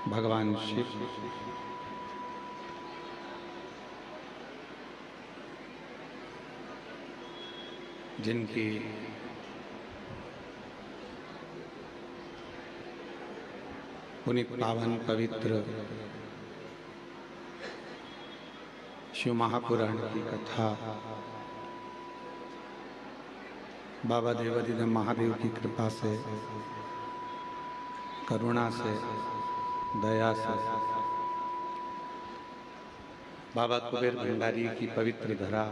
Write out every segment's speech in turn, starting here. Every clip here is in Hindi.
भगवान शिव जिनकी पुनीत पावन पवित्र शिव महापुराण की कथा बाबा देवाधिदेव महादेव की कृपा से, करुणा से, दया से बाबा कुबेर भंडारी की पवित्र धरा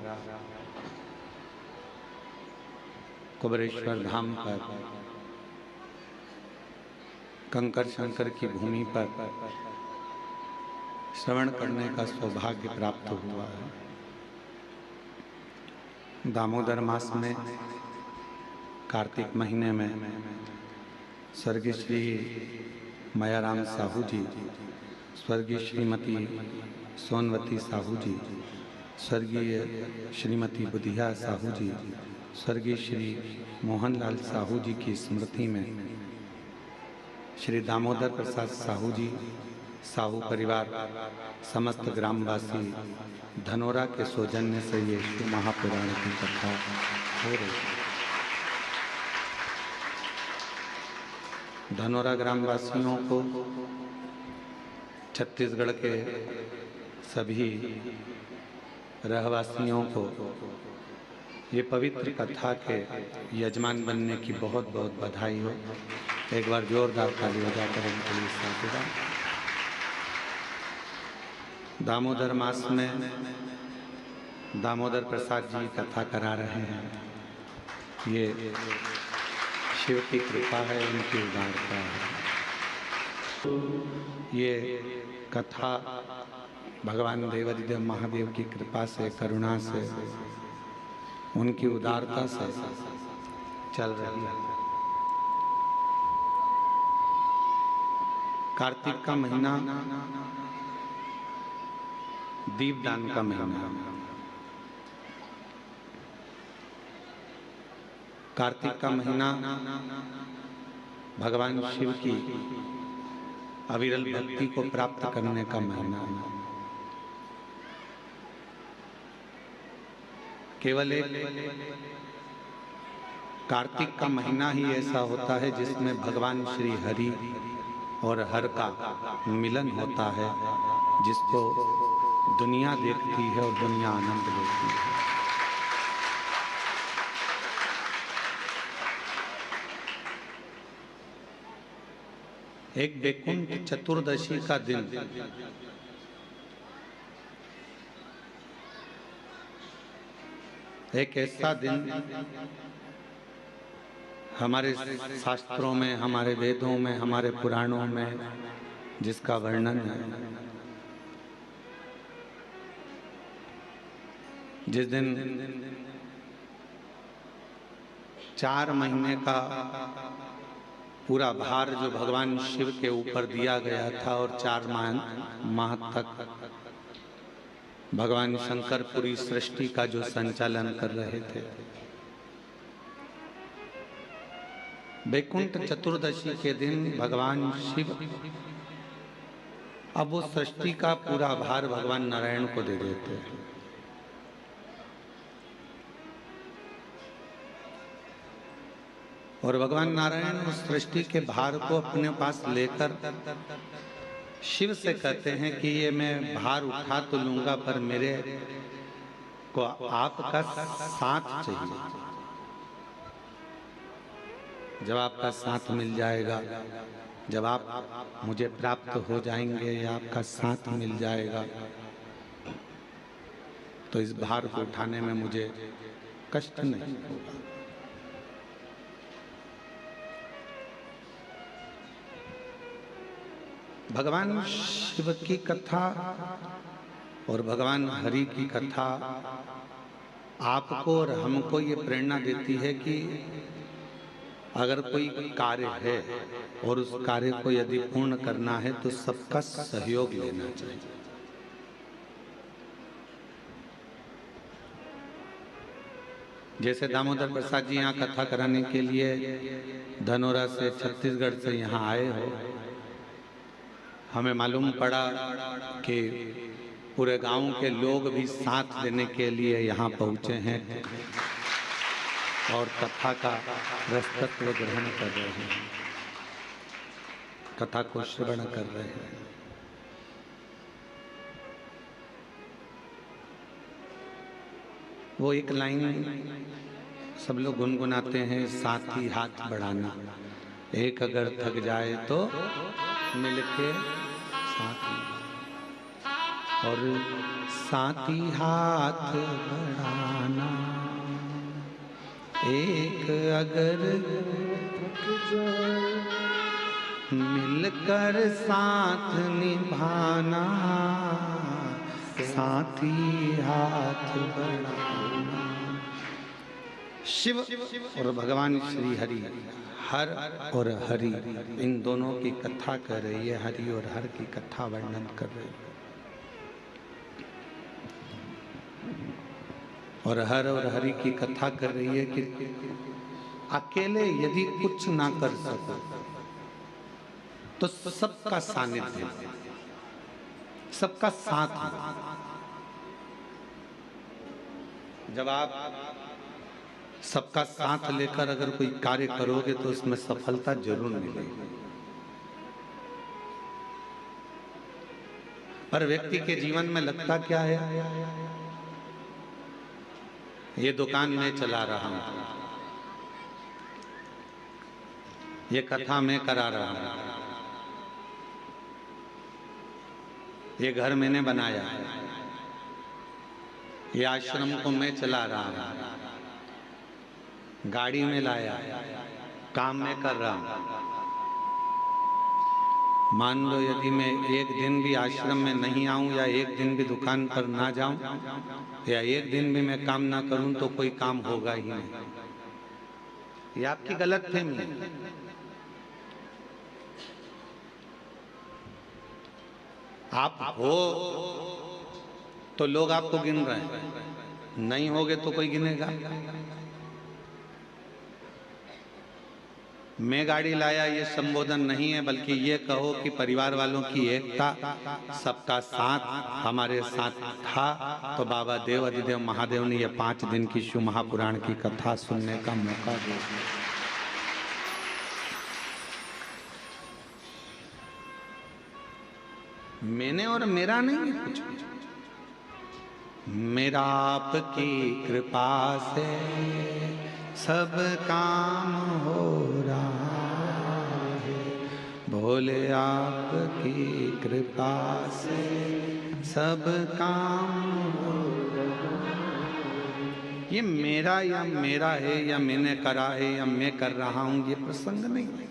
कुबेरेश्वर धाम पर कंकर शंकर की भूमि पर श्रवण करने का सौभाग्य प्राप्त हुआ है। दामोदर मास में कार्तिक महीने में स्वर्गीय श्री मायाराम साहू जी, स्वर्गीय श्रीमती सोनवती साहू जी, स्वर्गीय श्रीमती बुधिया साहू जी, स्वर्गीय श्री मोहनलाल साहू जी की स्मृति में श्री दामोदर प्रसाद साहू जी, साहू परिवार, समस्त ग्रामवासी धनोरा के सौजन्य से ये शिव महापुराण की कथा हो रही है। धनोरा ग्रामवासियों को, छत्तीसगढ़ के सभी रहवासियों को ये पवित्र कथा के यजमान बनने की बहुत बहुत बधाई हो। एक बार जोरदार ताली बजाकर इनके लिए साधुवाद। दामोदर मास में दामोदर प्रसाद जी कथा करा रहे हैं। ये शिव की कृपा है, उनकी उदारता है। ये कथा भगवान देवाधिदेव महादेव की कृपा से, करुणा से, उनकी उदारता से चल रही है। कार्तिक का महीना दीपदान का महीना। कार्तिक का महीना भगवान शिव की अविरल भक्ति को प्राप्त करने का महीना है। केवल एक कार्तिक का महीना ही ऐसा होता है जिसमें भगवान श्री हरि और हर का मिलन होता है, जिसको दुनिया देखती है और दुनिया आनंद लेती है। एक वैकुंठ चतुर्दशी का दिन एक ऐसा दिन हमारे शास्त्रों में, हमारे वेदों में, हमारे पुराणों में जिसका वर्णन है। जिस दिन 4 महीने का पूरा भार जो भगवान शिव के ऊपर दिया गया था और 4 माह तक भगवान शंकर पूरी सृष्टि का जो संचालन कर रहे थे। वैकुंठ चतुर्दशी के दिन भगवान शिव अब वो सृष्टि का पूरा भार भगवान नारायण को दे देते हैं। और भगवान नारायण उस सृष्टि के भार को अपने पास लेकर शिव से कहते हैं कि ये मैं भार उठा तो लूंगा, पर मेरे को आपका साथ चाहिए। जब आपका साथ मिल जाएगा, जब आप मुझे प्राप्त हो जाएंगे या आपका साथ मिल जाएगा, तो इस भार को उठाने में मुझे कष्ट नहीं होगा। भगवान शिव की कथा और भगवान हरि की कथा आपको और हमको ये प्रेरणा देती है कि अगर कोई कार्य है और उस कार्य को यदि पूर्ण करना है तो सबका सहयोग लेना चाहिए। जैसे दामोदर प्रसाद जी यहाँ कथा कराने के लिए धनोरा से, छत्तीसगढ़ से यहाँ आए हो, हमें मालूम पड़ा कि पूरे गांव के लोग भी साथ देने के लिए यहाँ पहुँचे हैं और कथा का रसतत्व ग्रहण कर रहे हैं, कथा को श्रवण कर रहे हैं। वो एक लाइन सब लोग गुनगुनाते हैं, साथ ही हाथ बढ़ाना, एक अगर थक जाए तो मिलके साथ में, और साथ ही हाथ बढ़ाना, एक अगर थक जाए मिलकर साथ निभाना, साथ ही हाथ बढ़ाना। शिव और भगवान श्री हरि, हर और हरि, इन दोनों की कथा कर रही है, हरि और हर की कथा वर्णन कर रही है। और हर और हरि की कथा कर रही है कि अकेले यदि कुछ ना कर सको तो सबका सानिध्य, सबका साथ। जब आप सबका साथ लेकर अगर कोई कार्य करोगे तो उसमें सफलता जरूर मिलेगी। पर व्यक्ति के जीवन में लगता क्या है, ये दुकान मैं चला रहा हूं, ये कथा मैं करा रहा हूं, ये घर मैंने बनाया, ये आश्रम को मैं चला रहा हूं, गाड़ी में लाया, काम मैं कर रहा हूं। मान लो यदि मैं एक दिन भी आश्रम में नहीं आऊं या एक दिन भी दुकान पर ना जाऊं या एक दिन भी मैं काम ना करूं तो कोई काम होगा ही नहीं। ये आपकी गलतफहमी है। आप हो तो लोग आपको गिन रहे हैं, नहीं होगे तो कोई गिनेगा। मैं गाड़ी लाया ये संबोधन नहीं है, बल्कि ये कहो कि परिवार वालों की एकता, सबका साथ हमारे साथ था, तो बाबा देव अधिदेव महादेव ने ये 5 दिन की शिव महापुराण की कथा सुनने का मौका दिया। मैंने और मेरा नहीं है कुछ, मेरा आपकी कृपा से सब काम हो रहा है, भोले आपकी कृपा से सब काम हो रहा है। ये मेरा या मेरा है या मैंने करा है या मैं कर रहा हूं, ये प्रसंग नहीं है।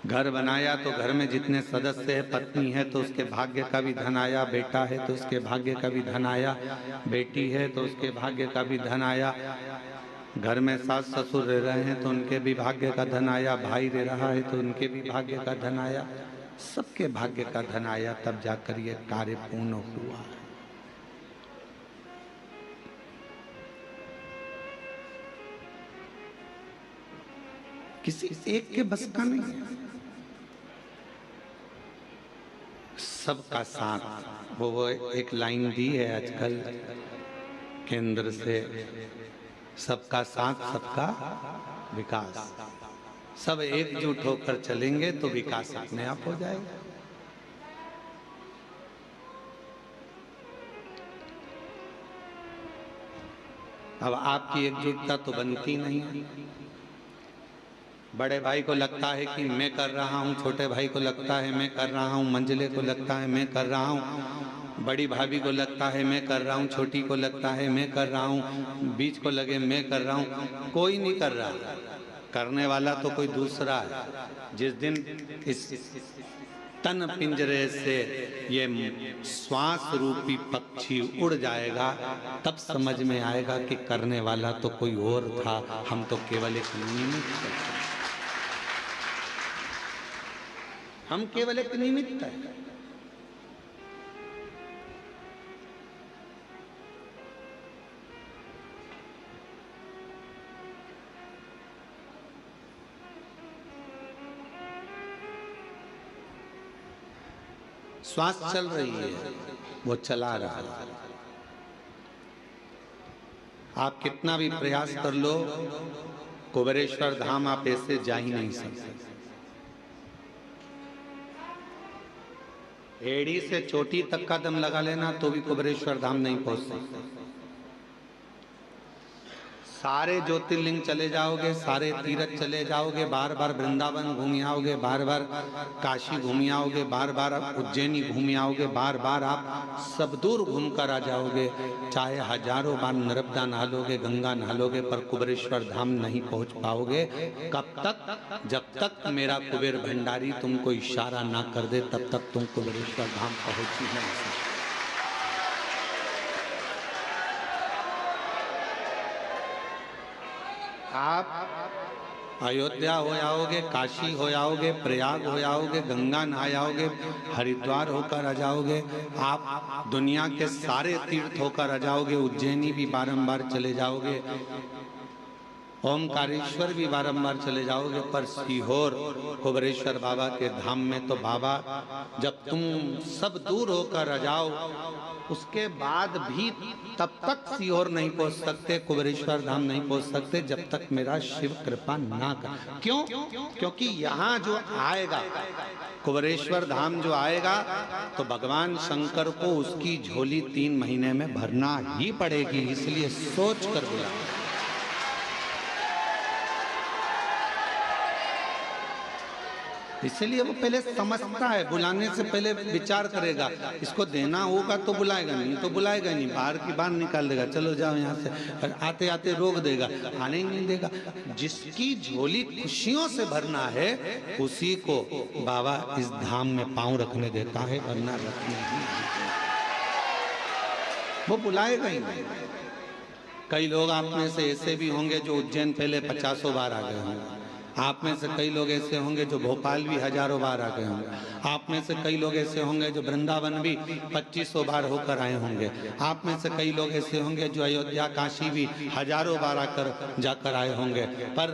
घर बनाया तो घर में जितने सदस्य है, पत्नी है तो उसके भाग्य का भी धन आया, बेटा है तो उसके भाग्य का भी धन आया, बेटी है तो उसके भाग्य का भी धन आया, घर में सास ससुर रह रहे हैं तो उनके भी भाग्य का धन आया, भाई रह रहा है तो उनके भी भाग्य का धन आया, सबके भाग्य का धन आया, तब जाकर ये कार्य पूर्ण हुआ। किसी एक के बस का नहीं है, सबका साथ। वो एक लाइन दी है आजकल केंद्र से, सबका साथ सबका विकास। सब एकजुट होकर चलेंगे तो विकास अपने आप हो जाएगा। अब आपकी एकजुटता तो बनती नहीं है। बड़े भाई को लगता है कि मैं कर रहा हूँ, छोटे भाई को लगता है मैं कर रहा हूँ, मंझले को लगता है मैं कर रहा हूँ, बड़ी भाभी को लगता है मैं कर रहा हूँ, छोटी को लगता है मैं कर रहा हूँ, बीच को लगे मैं कर रहा हूँ। कोई नहीं कर रहा, करने वाला तो कोई दूसरा है। जिस दिन इस तन पिंजरे से ये श्वास रूपी पक्षी उड़ जाएगा, तब समझ में आएगा कि करने वाला तो कोई और था, हम तो केवल एक निमित्त थे। हम केवल एक निमित्त है। श्वास चल रही है, वो चला रहा है। आप कितना भी प्रयास कर लो, कुबेरेश्वर धाम आप ऐसे जा ही नहीं सकते। एड़ी से चोटी तक का दम लगा लेना तो भी कुबेरेश्वर धाम नहीं पहुंच सकते। सारे ज्योतिर्लिंग चले जाओगे, सारे तीर्थ चले जाओगे, बार बार वृंदावन घूम आओगे, बार बार काशी घूम आओगे, बार बार उज्जैनी घूम आओगे, बार बार आप सब दूर घूम कर आ जाओगे, चाहे हजारों बार नर्मदा नहा लोगे, गंगा नहा लोगे, पर कुबेरेश्वर धाम नहीं पहुंच पाओगे। कब तक? जब तक मेरा कुबेर भंडारी तुमको इशारा ना कर दे, तब तक तुम कुबेरेश्वर धाम पहुंच ही नहीं सकते। आप अयोध्या हो आओगे, काशी हो आओगे, प्रयाग हो आओगे, गंगा नहा आओगे, हरिद्वार होकर आ जाओगे, आप दुनिया के सारे तीर्थ होकर आ जाओगे, उज्जैनी भी बारंबार चले जाओगे, ओमकारेश्वर भी बारंबार चले जाओगे, पर सीहोर कुबेरेश्वर बाबा के धाम में तो बाबा जब तुम सब दूर होकर आ जाओ, उसके बाद भी तब तक सीहोर नहीं पहुंच सकते, कुबेरेश्वर धाम नहीं पहुंच सकते, जब तक मेरा शिव कृपा ना कर। क्यों? क्योंकि यहाँ जो आएगा, कुबेरेश्वर धाम जो आएगा, तो भगवान शंकर को उसकी झोली 3 महीने में भरना ही पड़ेगी, इसलिए सोच कर बुला। इसलिए वो पहले समझता है, बुलाने से पहले विचार करेगा, इसको देना होगा तो बुलाएगा, नहीं तो बुलाएगा नहीं, बाहर की बाहर निकाल देगा, चलो जाओ यहाँ से, आते आते रोक देगा, आने ही नहीं देगा। जिसकी झोली खुशियों से भरना है, उसी को बाबा इस धाम में पांव रखने देता है, वरना रखने ही नहीं, वो बुलाएगा ही नहीं। कई लोग आप में से ऐसे भी होंगे जो उज्जैन पहले 50 बार आ गए होंगे, आप में से कई लोग ऐसे होंगे जो भोपाल भी हजारों बार आ गए होंगे, आप में से कई लोग ऐसे होंगे जो वृंदावन भी 2500 बार होकर आए होंगे, आप में से कई लोग ऐसे होंगे जो अयोध्या काशी भी हजारों बार आकर जाकर आए होंगे, पर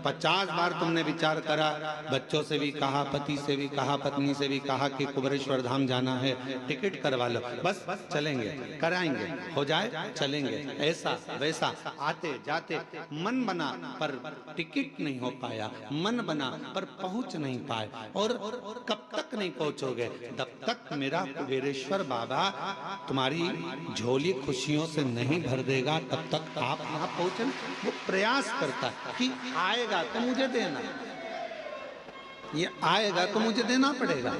50 बार तुमने विचार करा, बच्चों से भी कहा, पति से भी कहा, पत्नी से भी कहा कि कुबेरेश्वर धाम जाना है, टिकट करवा लो, बस चलेंगे, कराएंगे, हो जाए चलेंगे, ऐसा वैसा, आते जाते मन बना पर टिकट नहीं हो पाया, मन बना पर पहुंच नहीं पाए। और कब तक नहीं पहुंचोगे? जब तक मेरा कुबेरेश्वर बाबा तुम्हारी झोली खुशियों से नहीं भर देगा, तब तक आप यहाँ पहुंचे। वो प्रयास करता है कि आएगा तो मुझे देना, ये आएगा तो मुझे देना पड़ेगा।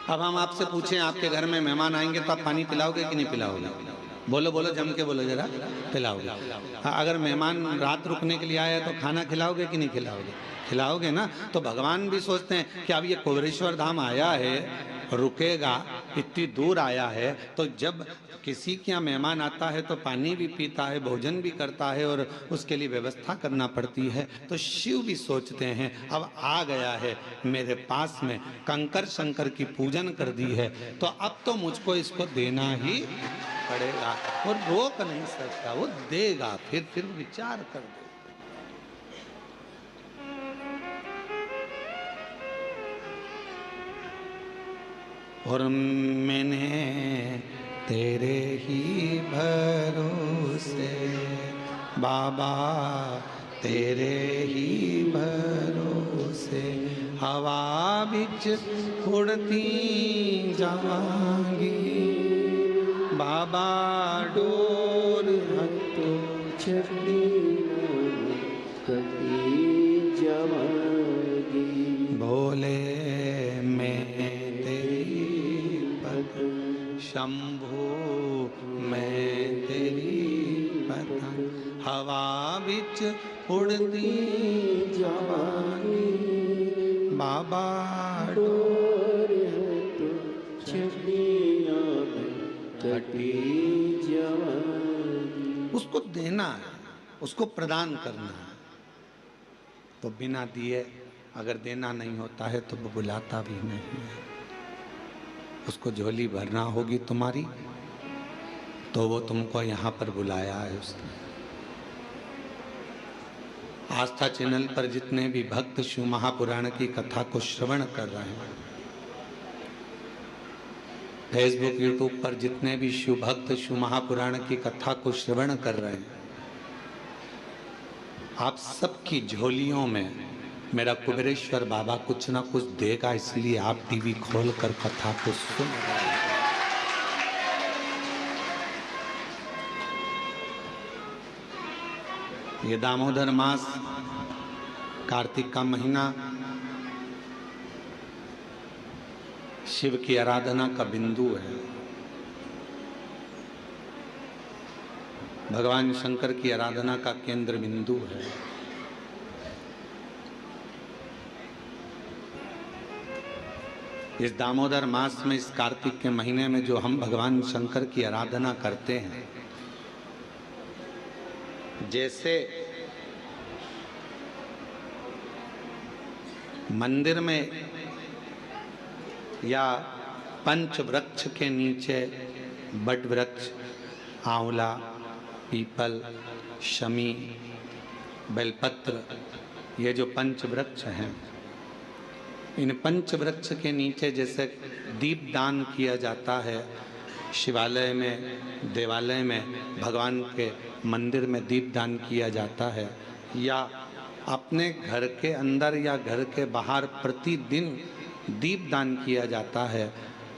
अब हम आपसे पूछें, आपके घर में मेहमान आएंगे तो आप पानी पिलाओगे कि नहीं पिलाओगे? बोलो बोलो, जम के बोलो जरा, खिलाओगे। अगर मेहमान रात रुकने के लिए आया तो खाना खिलाओगे कि नहीं खिलाओगे? खिलाओगे ना। तो भगवान भी सोचते हैं कि अब ये कुबेरेश्वर धाम आया है, रुकेगा, इतनी दूर आया है, तो जब किसी के यहाँ मेहमान आता है तो पानी भी पीता है, भोजन भी करता है और उसके लिए व्यवस्था करना पड़ती है। तो शिव भी सोचते हैं अब आ गया है मेरे पास में, कंकर शंकर की पूजन कर दी है, तो अब तो मुझको इसको देना ही पड़ेगा, और रोक नहीं सकता, वो देगा, फिर विचार कर दे। और मैंने तेरे ही भरोसे बाबा, तेरे ही भरोसे हवा बिच उड़ती जावांगी, बाबा डोर हथों छड़ी कटी जावांगी, भोले मैं तेरी पत्नी, शंभू मैं तेरी पत्नी, हवा बिच उड़ती जावांगी, बाबा डोर हथों छड़ी कटी जावांगी। उसको देना है, उसको प्रदान करना है। तो बिना दिए अगर देना नहीं होता है तो वो बुलाता भी नहीं है। उसको झोली भरना होगी तुम्हारी, तो वो तुमको यहाँ पर बुलाया है उसने। आस्था चैनल पर जितने भी भक्त शिव महापुराण की कथा को श्रवण कर रहे हैं, फेसबुक यूट्यूब पर जितने भी शिव भक्त शिव महापुराण की कथा को श्रवण कर रहे हैं, आप सबकी झोलियों में मेरा कुबेरेश्वर बाबा कुछ ना कुछ देगा, इसलिए आप टीवी खोलकर कथा को सुन रहे हैं। ये दामोदर मास, कार्तिक का महीना शिव की आराधना का बिंदु है। भगवान शंकर की आराधना का केंद्र बिंदु है। इस दामोदर मास में, इस कार्तिक के महीने में जो हम भगवान शंकर की आराधना करते हैं, जैसे मंदिर में या पंच वृक्ष के नीचे बट वृक्ष, आंवला, पीपल, शमी, बेलपत्र, ये जो पंच वृक्ष हैं, इन पंच वृक्ष के नीचे जैसे दीप दान किया जाता है, शिवालय में, देवालय में, भगवान के मंदिर में दीप दान किया जाता है, या अपने घर के अंदर या घर के बाहर प्रतिदिन दीप दान किया जाता है,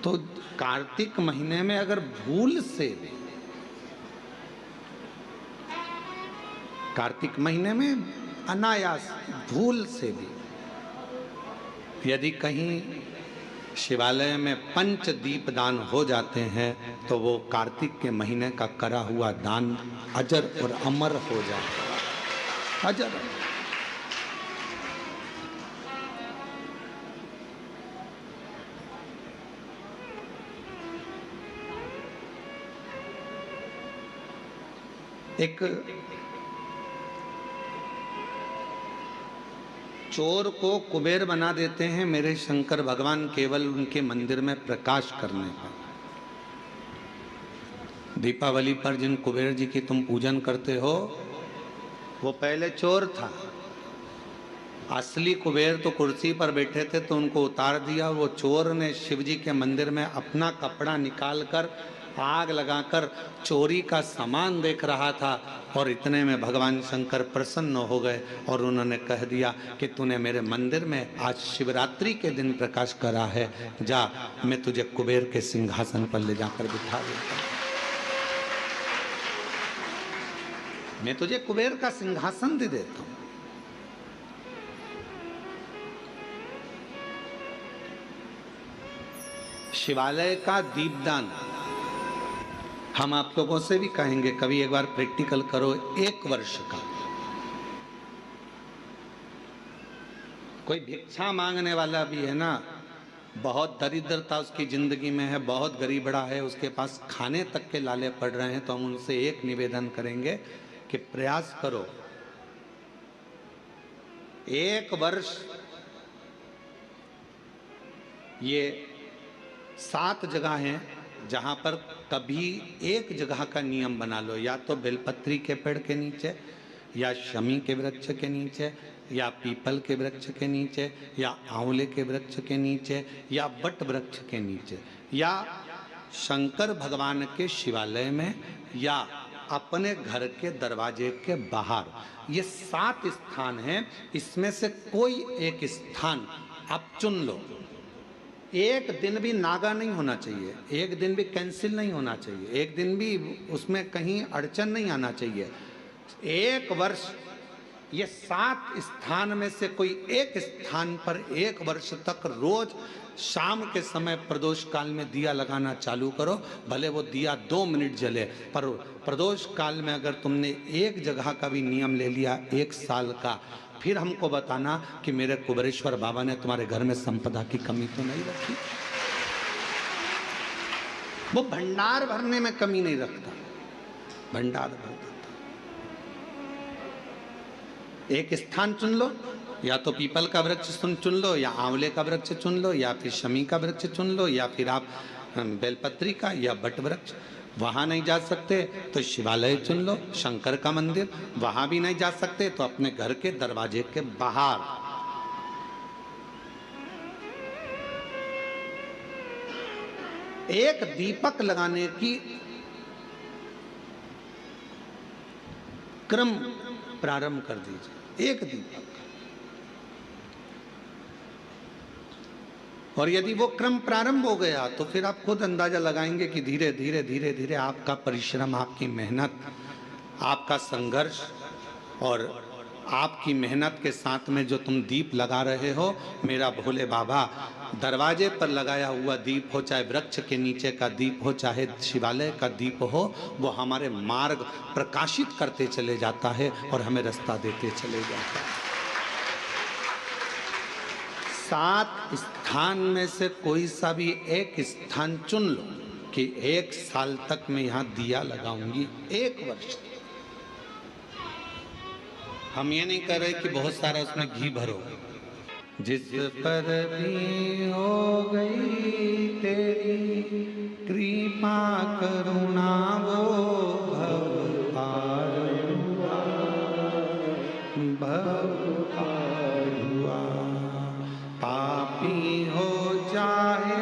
तो कार्तिक महीने में अगर भूल से, कार्तिक महीने में अनायास भूल से भी यदि कहीं शिवालय में पंच दीप दान हो जाते हैं, तो वो कार्तिक के महीने का करा हुआ दान अजर और अमर हो जाता है। अजर। एक चोर को कुबेर बना देते हैं मेरे शंकर भगवान केवल उनके मंदिर में प्रकाश करने पर। दीपावली पर जिन कुबेर जी की तुम पूजन करते हो, वो पहले चोर था। असली कुबेर तो कुर्सी पर बैठे थे, तो उनको उतार दिया। वो चोर ने शिव जी के मंदिर में अपना कपड़ा निकालकर आग लगाकर चोरी का सामान देख रहा था, और इतने में भगवान शंकर प्रसन्न हो गए और उन्होंने कह दिया कि तूने मेरे मंदिर में आज शिवरात्रि के दिन प्रकाश करा है, जा मैं तुझे कुबेर के सिंहासन पर ले जाकर बिठा देता हूं। मैं तुझे कुबेर का सिंहासन दे देता हूं। शिवालय का दीपदान हम आप लोगों से भी कहेंगे, कभी एक बार प्रैक्टिकल करो। 1 वर्ष का कोई भिक्षा मांगने वाला भी है ना, बहुत दरिद्रता उसकी जिंदगी में है, बहुत गरीबड़ा है, उसके पास खाने तक के लाले पड़ रहे हैं, तो हम उनसे एक निवेदन करेंगे कि प्रयास करो, 1 वर्ष ये 7 जगह हैं जहाँ पर कभी एक जगह का नियम बना लो, या तो बेलपत्री के पेड़ के नीचे, या शमी के वृक्ष के नीचे, या पीपल के वृक्ष के नीचे, या आंवले के वृक्ष के नीचे, या बट वृक्ष के नीचे, या शंकर भगवान के शिवालय में, या अपने घर के दरवाजे के बाहर। ये 7 स्थान हैं, इसमें से कोई एक स्थान आप चुन लो। एक दिन भी नागा नहीं होना चाहिए, एक दिन भी कैंसिल नहीं होना चाहिए, एक दिन भी उसमें कहीं अड़चन नहीं आना चाहिए। 1 वर्ष ये 7 स्थान में से कोई एक स्थान पर 1 वर्ष तक रोज शाम के समय प्रदोष काल में दिया लगाना चालू करो। भले वो दिया 2 मिनट जले, पर प्रदोष काल में अगर तुमने एक जगह का भी नियम ले लिया 1 साल का, फिर हमको बताना कि मेरे कुबेरेश्वर बाबा ने तुम्हारे घर में संपदा की कमी तो नहीं रखी। वो भंडार भरने में कमी नहीं रखता, भंडार भरता। एक स्थान चुन लो, या तो पीपल का वृक्ष चुन लो, या आंवले का वृक्ष चुन लो, या फिर शमी का वृक्ष चुन लो, या फिर आप बेलपत्री का या बट वृक्ष। वहां नहीं जा सकते तो शिवालय चुन लो, शंकर का मंदिर। वहां भी नहीं जा सकते तो अपने घर के दरवाजे के बाहर एक दीपक लगाने की क्रम प्रारंभ कर दीजिए, एक दीपक। और यदि वो क्रम प्रारंभ हो गया तो फिर आप खुद अंदाजा लगाएंगे कि धीरे धीरे धीरे धीरे आपका परिश्रम, आपकी मेहनत, आपका संघर्ष और आपकी मेहनत के साथ में जो तुम दीप लगा रहे हो, मेरा भोले बाबा दरवाजे पर लगाया हुआ दीप हो, चाहे वृक्ष के नीचे का दीप हो, चाहे शिवालय का दीप हो, वो हमारे मार्ग प्रकाशित करते चले जाता है और हमें रास्ता देते चले जाता है। 7 स्थान में से कोई सा भी एक स्थान चुन लो कि 1 साल तक मैं यहाँ दिया लगाऊंगी, 1 वर्ष। हम ये नहीं कर रहे कि बहुत सारा उसमें घी भरो। जिस पर भी हो गई तेरी कृपा करुणा वो भव पार हुआ, भव पार हुआ। पापी हो जाए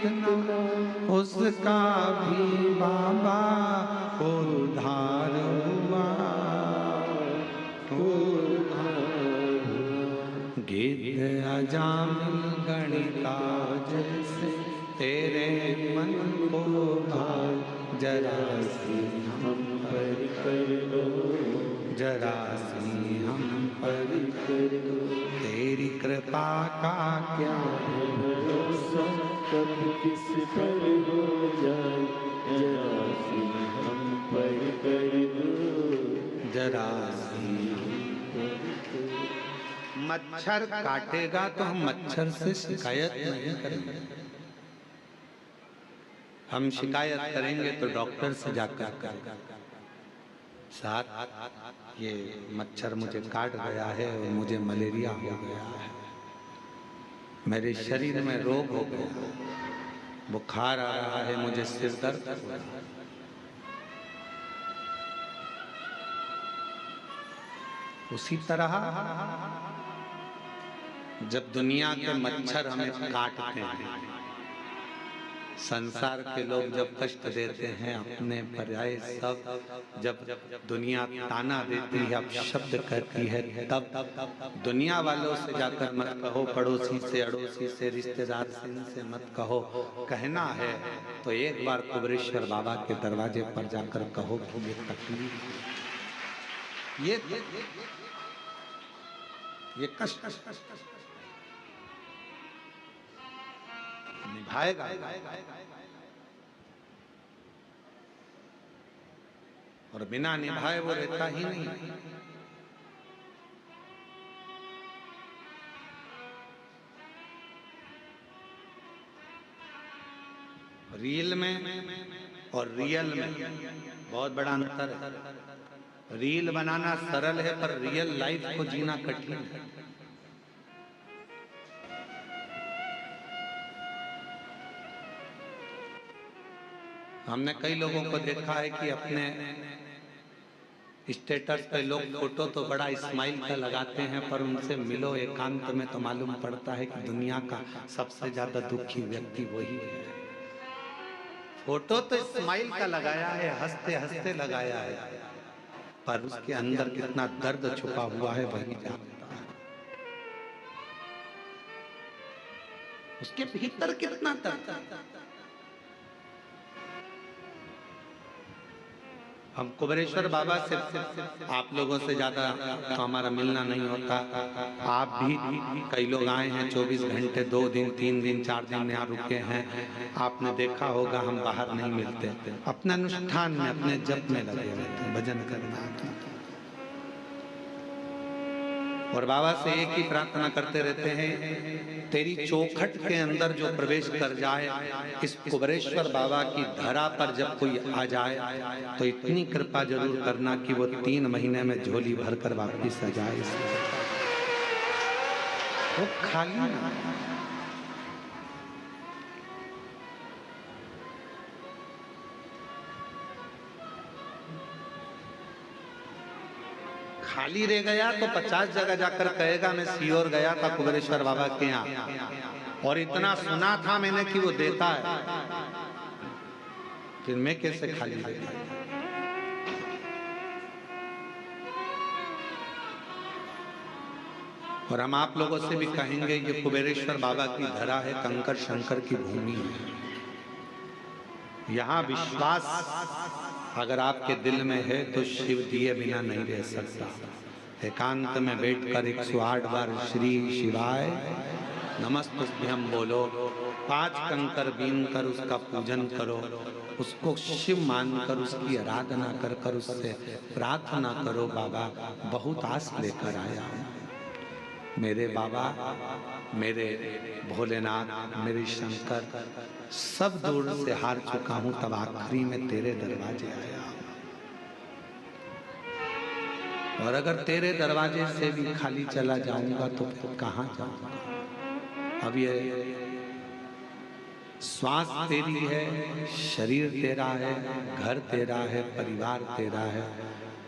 जितना उसका भी बाबा उद्धार हुआ, गिद्ध अजामिल गणिता जैसे तेरे मन को भार, जरा सी हम पर कर दो, जरा सी हम पर कर दो। तेरी कृपा का क्या भरोसा, कब किस पर हो जाए, जरा सी हम पर कर दो, जरा सी। मच्छर काटेगा तो हम मच्छर से शिकायत नहीं करेंगे, हम शिकायत करेंगे तो डॉक्टर से जाकर करेंगे। साथ ये मच्छर मुझे काट गया है और मुझे मलेरिया हो गया है, मेरे शरीर में रोग हो गया, बुखार आ रहा है, मुझे सिर दर्द हो रहा है। उसी तरह जब दुनिया के मच्छर हमें काटते हैं, संसार के लोग जब कष्ट देते हैं, अपने पर्याय सब, जब दुनिया ताना देती है, अपशब्द कहती है, तब दुनिया वालों से जाकर मत कहो, पड़ोसी से, अड़ोसी से, रिश्तेदार से, इनसे मत कहो। कहना है तो एक बार कुबेरेश्वर बाबा के दरवाजे पर जाकर कहो कि ये तकलीफ, ये कष्ट निभाएगा। और बिना निभाए वो रहता ही नहीं। रील में और रियल में बहुत बड़ा अंतर है। रील बनाना सरल है पर रियल लाइफ को जीना कठिन है। हमने कई लोगों को देखा है कि अपने स्टेटस पे लोग फोटो तो बड़ा स्माइल का लगाते हैं, पर उनसे मिलो एकांत में तो मालूम पड़ता है कि दुनिया का सबसे ज्यादा दुखी व्यक्ति वही है। फोटो तो स्माइल का लगाया है, हंसते हंसते लगाया है, पर उसके अंदर कितना दर्द छुपा हुआ है वही जानता है। उसके भीतर कितना दर्द। हम कुबेरेश्वर बाबा से आप लोगों से ज्यादा तो हमारा मिलना नहीं होता। आप भी कई लोग आए हैं 24 घंटे, 2 दिन, 3 दिन, 4 दिन यहाँ रुके हैं। आपने देखा होगा हम बाहर नहीं मिलते, अपने अनुष्ठान में, अपने जप में लगे रहते हैं, भजन करना। और बाबा से एक ही प्रार्थना करते रहते हैं, तेरी चौखट के अंदर जो प्रवेश कर जाए, इस कुबेरेश्वर बाबा की धरा पर जब कोई आ जाए तो इतनी कृपा जरूर करना कि वो 3 महीने में झोली भरकर वापिस आ जाए। वो खाली ना। खाली रह गया तो 50 जगह जाकर कहेगा मैं सीहोर गया था कुबेरेश्वर बाबा के यहाँ और इतना सुना था मैंने कि वो देता है, फिर मैं कैसे खाली रह गया। और हम आप लोगों से भी कहेंगे ये कुबेरेश्वर बाबा की धरा है, कंकर शंकर की भूमि है। यहाँ विश्वास अगर आपके दिल में है तो शिव दिए बिना नहीं रह सकता। एकांत में बैठकर 108 बार श्री शिवाय नमस्तुभ्यम बोलो, 5 कंकर बीन कर उसका पूजन करो, उसको शिव मानकर उसकी आराधना कर कर उससे प्रार्थना करो, बाबा बहुत आस लेकर आया हूँ, मेरे बाबा, मेरे भोलेनाथ, मेरे शंकर, सब दूर से हार चुका हूं, तब आखिरी में तेरे दरवाजे आया। और अगर तेरे दरवाजे से भी खाली चला जाऊंगा तो फिर कहां जाऊंगा। अब ये श्वास तेरी है, शरीर तेरा है, घर तेरा है, परिवार तेरा है।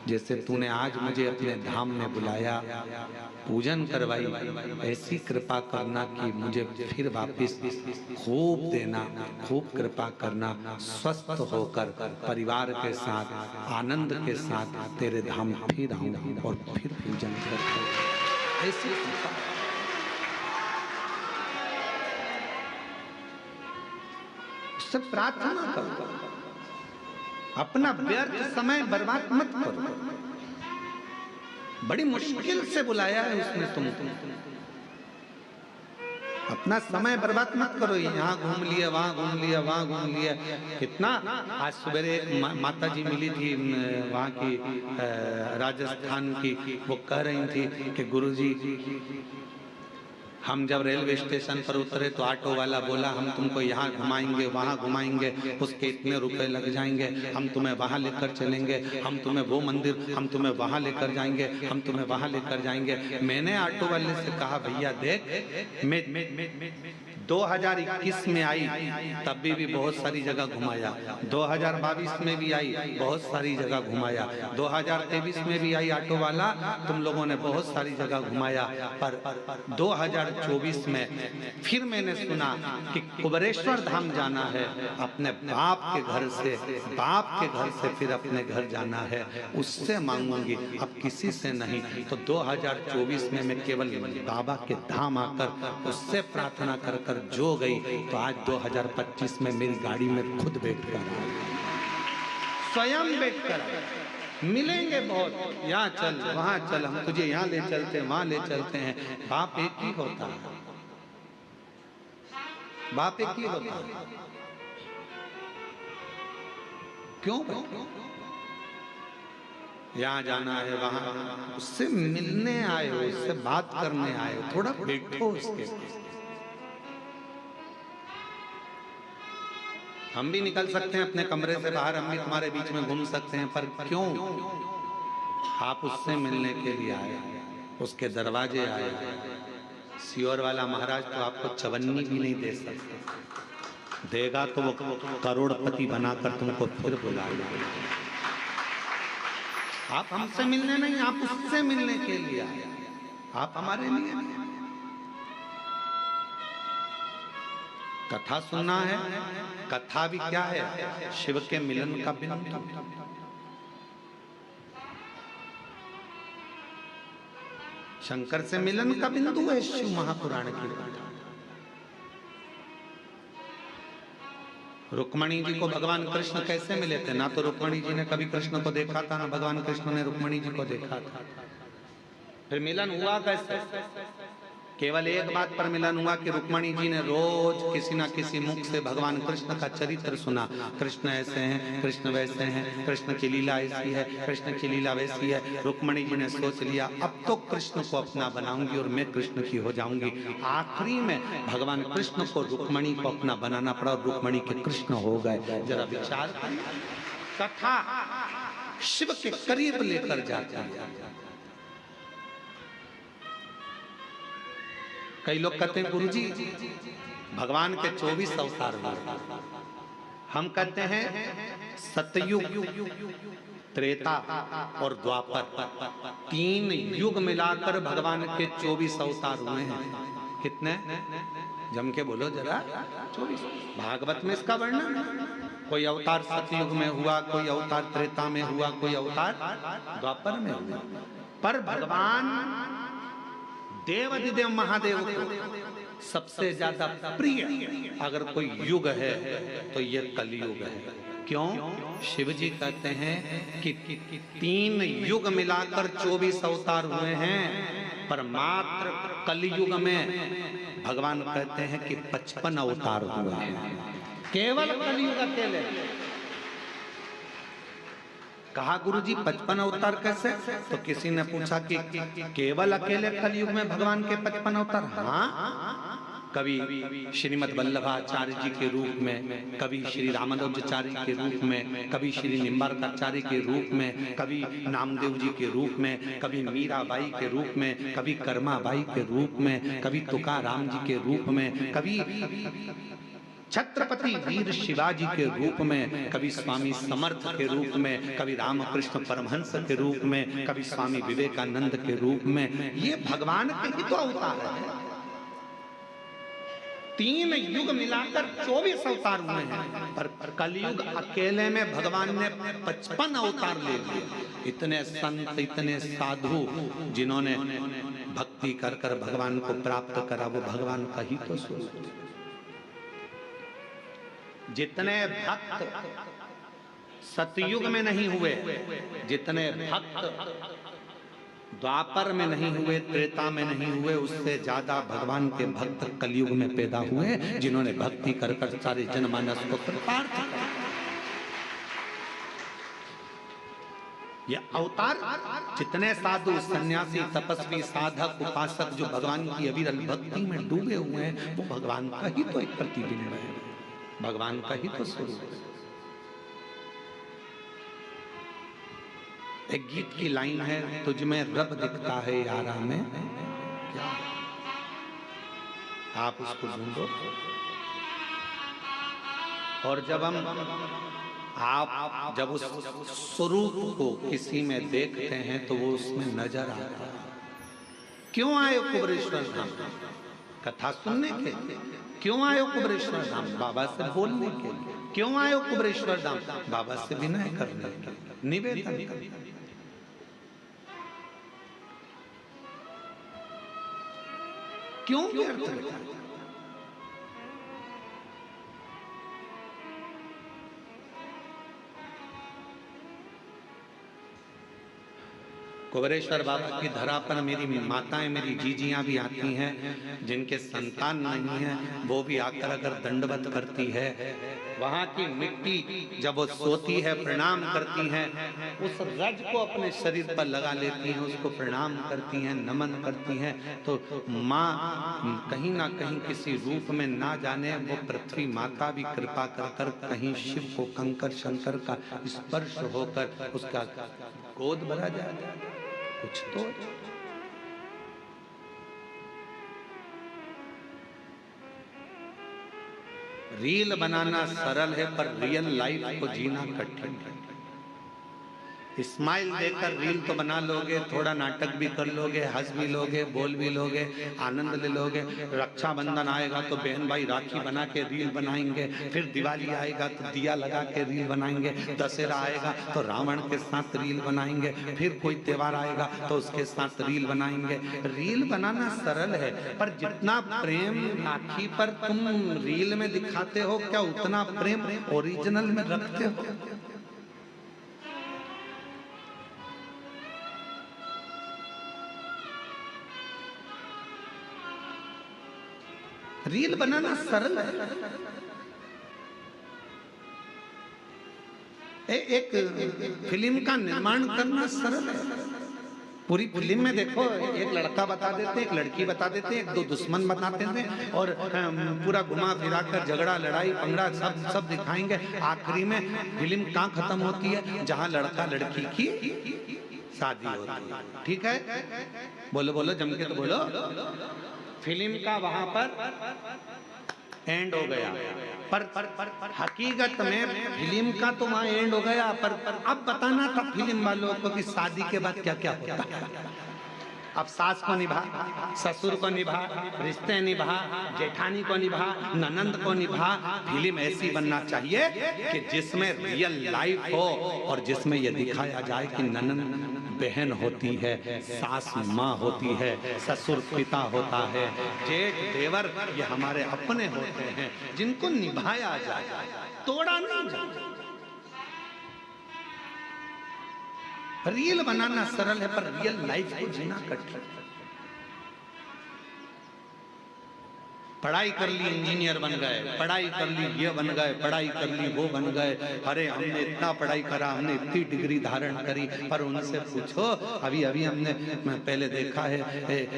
जैसे तूने आज मुझे अपने धाम में बुलाया, पूजन करवाई, ऐसी कृपा करना कि मुझे फिर वापस खूब देना, खूब कृपा करना, स्वस्थ होकर परिवार के साथ आनंद के साथ तेरे धाम फिर आऊं और फिर पूजन कर। ऐसी कृपा उससे प्रार्थना करो, अपना व्यर्थ समय बर्बाद मत करो। बड़ी मुश्किल से बुलाया है उसने तुमको, अपना समय बर्बाद मत करो। यहाँ घूम लिया, वहाँ घूम लिया, वहाँ घूम लिया, कितना। आज सवेरे एक माता जी मिली थी वहाँ की राजस्थान की, वो कह रही थी कि गुरुजी हम जब रेलवे स्टेशन पर उतरे तो ऑटो वाला बोला हम तुमको यहाँ घुमाएंगे, वहाँ घुमाएंगे, उसके इतने रुपए लग जाएंगे, हम तुम्हें वहाँ लेकर चलेंगे, हम तुम्हें वो मंदिर, हम तुम्हें वहाँ लेकर जाएंगे, हम तुम्हें वहाँ लेकर जाएंगे। मैंने ऑटो वाले से कहा भैया देख, मैं 2021 में आई तब भी बहुत सारी जगह घुमाया, 2022 में भी आई बहुत सारी जगह घुमाया, 2023 में भी आई ऑटो वाला, तुम लोगों ने बहुत सारी जगह घुमाया, पर 2024 में फिर मैंने सुना कि कुबेरेश्वर धाम जाना है, अपने बाप के घर से, बाप के घर से फिर अपने घर जाना है, उससे मांगूंगी, अब किसी से नहीं। तो 2024 में मैं केवल बाबा के धाम आकर उससे प्रार्थना कर कर जो गई, तो आज 2025 में मेरी गाड़ी में खुद बैठकर स्वयं बैठकर मिलेंगे बहुत, यहाँ चल, वहाँ चल, हम तुझे यहाँ ले चलते हैं, वहाँ ले चलते हैं। बाप एक ही होता है, बाप एक ही होता है। क्यों यहाँ जाना है, वहाँ उससे मिलने आए हो, उससे बात करने आए हो, थोड़ा बैठो उसके। हम भी निकल सकते हैं अपने कमरे से बाहर, हम भी तुम्हारे बीच में घूम सकते हैं, पर क्यों? आप उससे मिलने के लिए आए, उसके दरवाजे आए। सीहोर वाला महाराज तो आपको चवन्नी भी नहीं दे सकते, देगा तो वो करोड़पति बनाकर तुमको फिर बुलाएगा। आप हमसे मिलने नहीं, आप उससे मिलने के लिए आए, आप हमारे लिए नहीं। कथा सुनना है, कथा भी क्या है? शिव के मिलन का बिंदु। शंकर से मिलन का बिंदु है शिव महापुराण की कथा। रुक्मणी जी को भगवान कृष्ण कैसे मिले थे? ना तो रुक्मणी जी ने कभी कृष्ण को देखा था, ना भगवान कृष्ण ने रुक्मणी जी को देखा था। फिर मिलन हुआ कैसे? केवल एक बात पर मिलन हुआ कि रुक्मणी जी ने रोज किसी ना किसी मुख से भगवान कृष्ण का चरित्र सुना। कृष्ण ऐसे हैं, कृष्ण वैसे हैं, कृष्ण की लीला ऐसी है, कृष्ण की लीला वैसी है। रुक्मणी जी ने सोच लिया अब तो कृष्ण को अपना बनाऊंगी और मैं कृष्ण की हो जाऊंगी। आखिरी में भगवान कृष्ण को रुक्मणी को अपना बनाना पड़ा और रुक्मणी के कृष्ण हो गए। जरा विचार करें, कथा शिव के करीब लेकर जाती है। कई लोग कहते हैं गुरुजी भगवान के 24 अवतार हुए, हम कहते हैं सतयुग, त्रेता और द्वापर, 3 युग मिलाकर भगवान के 24 अवतार हुए हैं। कितने? जम के बोलो जरा। 24। भागवत में इसका वर्णन, कोई अवतार सतयुग में हुआ, कोई अवतार त्रेता में हुआ, कोई अवतार द्वापर में हुआ। पर भगवान देवाधिदेव महादेव को सबसे ज्यादा प्रिय अगर कोई युग है तो ये कलयुग है। क्यों? शिव जी कहते हैं कि 3 युग मिलाकर 24 अवतार हुए हैं, पर मात्र कलयुग में भगवान कहते हैं कि 55 अवतार हुए हैं। केवल कलयुग अकेले। कहा गुरुजी 55 अवतार कैसे? तो किसी ने पूछा कि केवल अकेले कलयुग में भगवान के 55 अवतार? हाँ, कभी श्रीमद् वल्लभाचार्य जी के रूप में, कभी श्री रामानुजाचार्य के रूप में, कभी श्री निम्बार्काचार्य के रूप में, कभी नामदेव जी के रूप में, कभी मीराबाई के रूप में, कभी कर्माबाई के रूप में, कभी तुकाराम जी के रूप में, कभी छत्रपति वीर शिवाजी के रूप में, कभी स्वामी समर्थ के रूप में, कभी रामकृष्ण परमहंस के रूप में, कभी स्वामी विवेकानंद के रूप में। ये भगवान के ही तो अवतार है। 3 युग मिलाकर 24 अवतार हुए हैं, पर कलयुग अकेले में भगवान ने 55 अवतार ले लिए। इतने संत, इतने साधु जिन्होंने भक्ति कर कर भगवान को प्राप्त करा, वो भगवान का ही तो स्वरूप। जितने भक्त सतयुग में नहीं हुए, जितने भक्त द्वापर में नहीं हुए, त्रेता में नहीं हुए, उससे ज्यादा भगवान के भक्त कलयुग में पैदा हुए, जिन्होंने भक्ति कर कर सारे जनमानस को कृतार्थ किया। ये अवतार जितने साधु, सन्यासी, तपस्वी, साधक, उपासक जो भगवान की अविरल भक्ति में डूबे हुए हैं, वो भगवान का ही तो एक प्रतिबिंब है, भगवान का ही तो स्वरूप है। एक गीत की लाइन है, तुझ में रब दिखता है यारा में क्या, आप उसको ढूंढो। और जब आप जब उस स्वरूप को किसी में देखते हैं तो वो उसमें नजर आता है। क्यों आए कुबरेश्वर धाम? कथा सुनने के। क्यों आए कुबरेश्वर धाम? बाबा से बोलने के। क्यों आए कुबरेश्वर धाम? बाबा से विनय करने के, निवेदन करने। क्यों व्यर्थ है? कुबरेश्वर बाबा की धरा पर मेरी माताएं, मेरी जीजियां भी आती हैं, जिनके संतान नहीं है, वो भी आकर अगर दंडवत करती है। वहाँ की मिट्टी जब वो सोती है प्रणाम करती हैं, उस रज को अपने शरीर पर लगा लेती हैं, उसको प्रणाम करती हैं, नमन करती हैं। तो माँ कहीं ना कहीं किसी रूप में ना जाने वो पृथ्वी माता भी कृपा कर कर कहीं शिव को कंकर शंकर का स्पर्श होकर उसका गोद भरा जाए। कुछ तो रील बनाना सरल है, पर रियल लाइफ को जीना कठिन है। स्माइल देकर रील तो बना लोगे, थोड़ा नाटक भी कर लोगे, हंस भी लोगे, बोल भी लोगे, आनंद ले लोगे। रक्षाबंधन आएगा तो बहन भाई राखी बना के रील बनाएंगे, फिर दिवाली आएगा तो दिया लगा के रील बनाएंगे, दशहरा आएगा तो रावण के साथ रील बनाएंगे, फिर कोई त्योहार आएगा तो उसके साथ रील बनाएंगे। रील बनाना सरल है, पर जितना प्रेम राखी पर तुम रील में दिखाते हो, क्या उतना प्रेम ओरिजिनल में रखते हो? रील बनाना सरल है। एक फिल्म का निर्माण करना सरल है। पूरी फिल्म में देखो, एक लड़का बता देते, एक लड़की बता देते, एक दो दुश्मन बता देते, और पूरा घुमा फिरा कर झगड़ा, लड़ाई, पंगड़ा सब दिखाएंगे। आखिरी में फिल्म कहाँ खत्म होती है? जहाँ लड़का लड़की की शादी होती है। ठीक है, बोलो बोलो जम के तो बोलो। फिल्म का वहां पर एंड हो गया। पर हकीकत में फिल्म का तो वहां एंड हो गया, पर अब बताना था फिल्म वालों को कि शादी के बाद क्या क्या होता है। अब सास को निभा, ससुर को निभा, रिश्ते निभा, जेठानी को निभा, ननंद को निभा। फिल्म ऐसी बनना चाहिए कि जिसमें रियल लाइफ हो और जिसमें यह दिखाया जाए कि ननंद बहन होती है, सास माँ होती है, ससुर पिता होता है, जेठ देवर ये हमारे अपने होते हैं, जिनको निभाया जाए, तोड़ा नहीं जाए। रियल बनाना सरल है पर रियल लाइफ को जीना कठिन। पढ़ाई कर ली इंजीनियर बन गए, पढ़ाई कर ली ये बन गए, पढ़ाई कर ली वो बन गए। अरे हमने इतना पढ़ाई करा, हमने इतनी डिग्री धारण करी, पर उनसे पूछो अभी अभी हमने पहले देखा है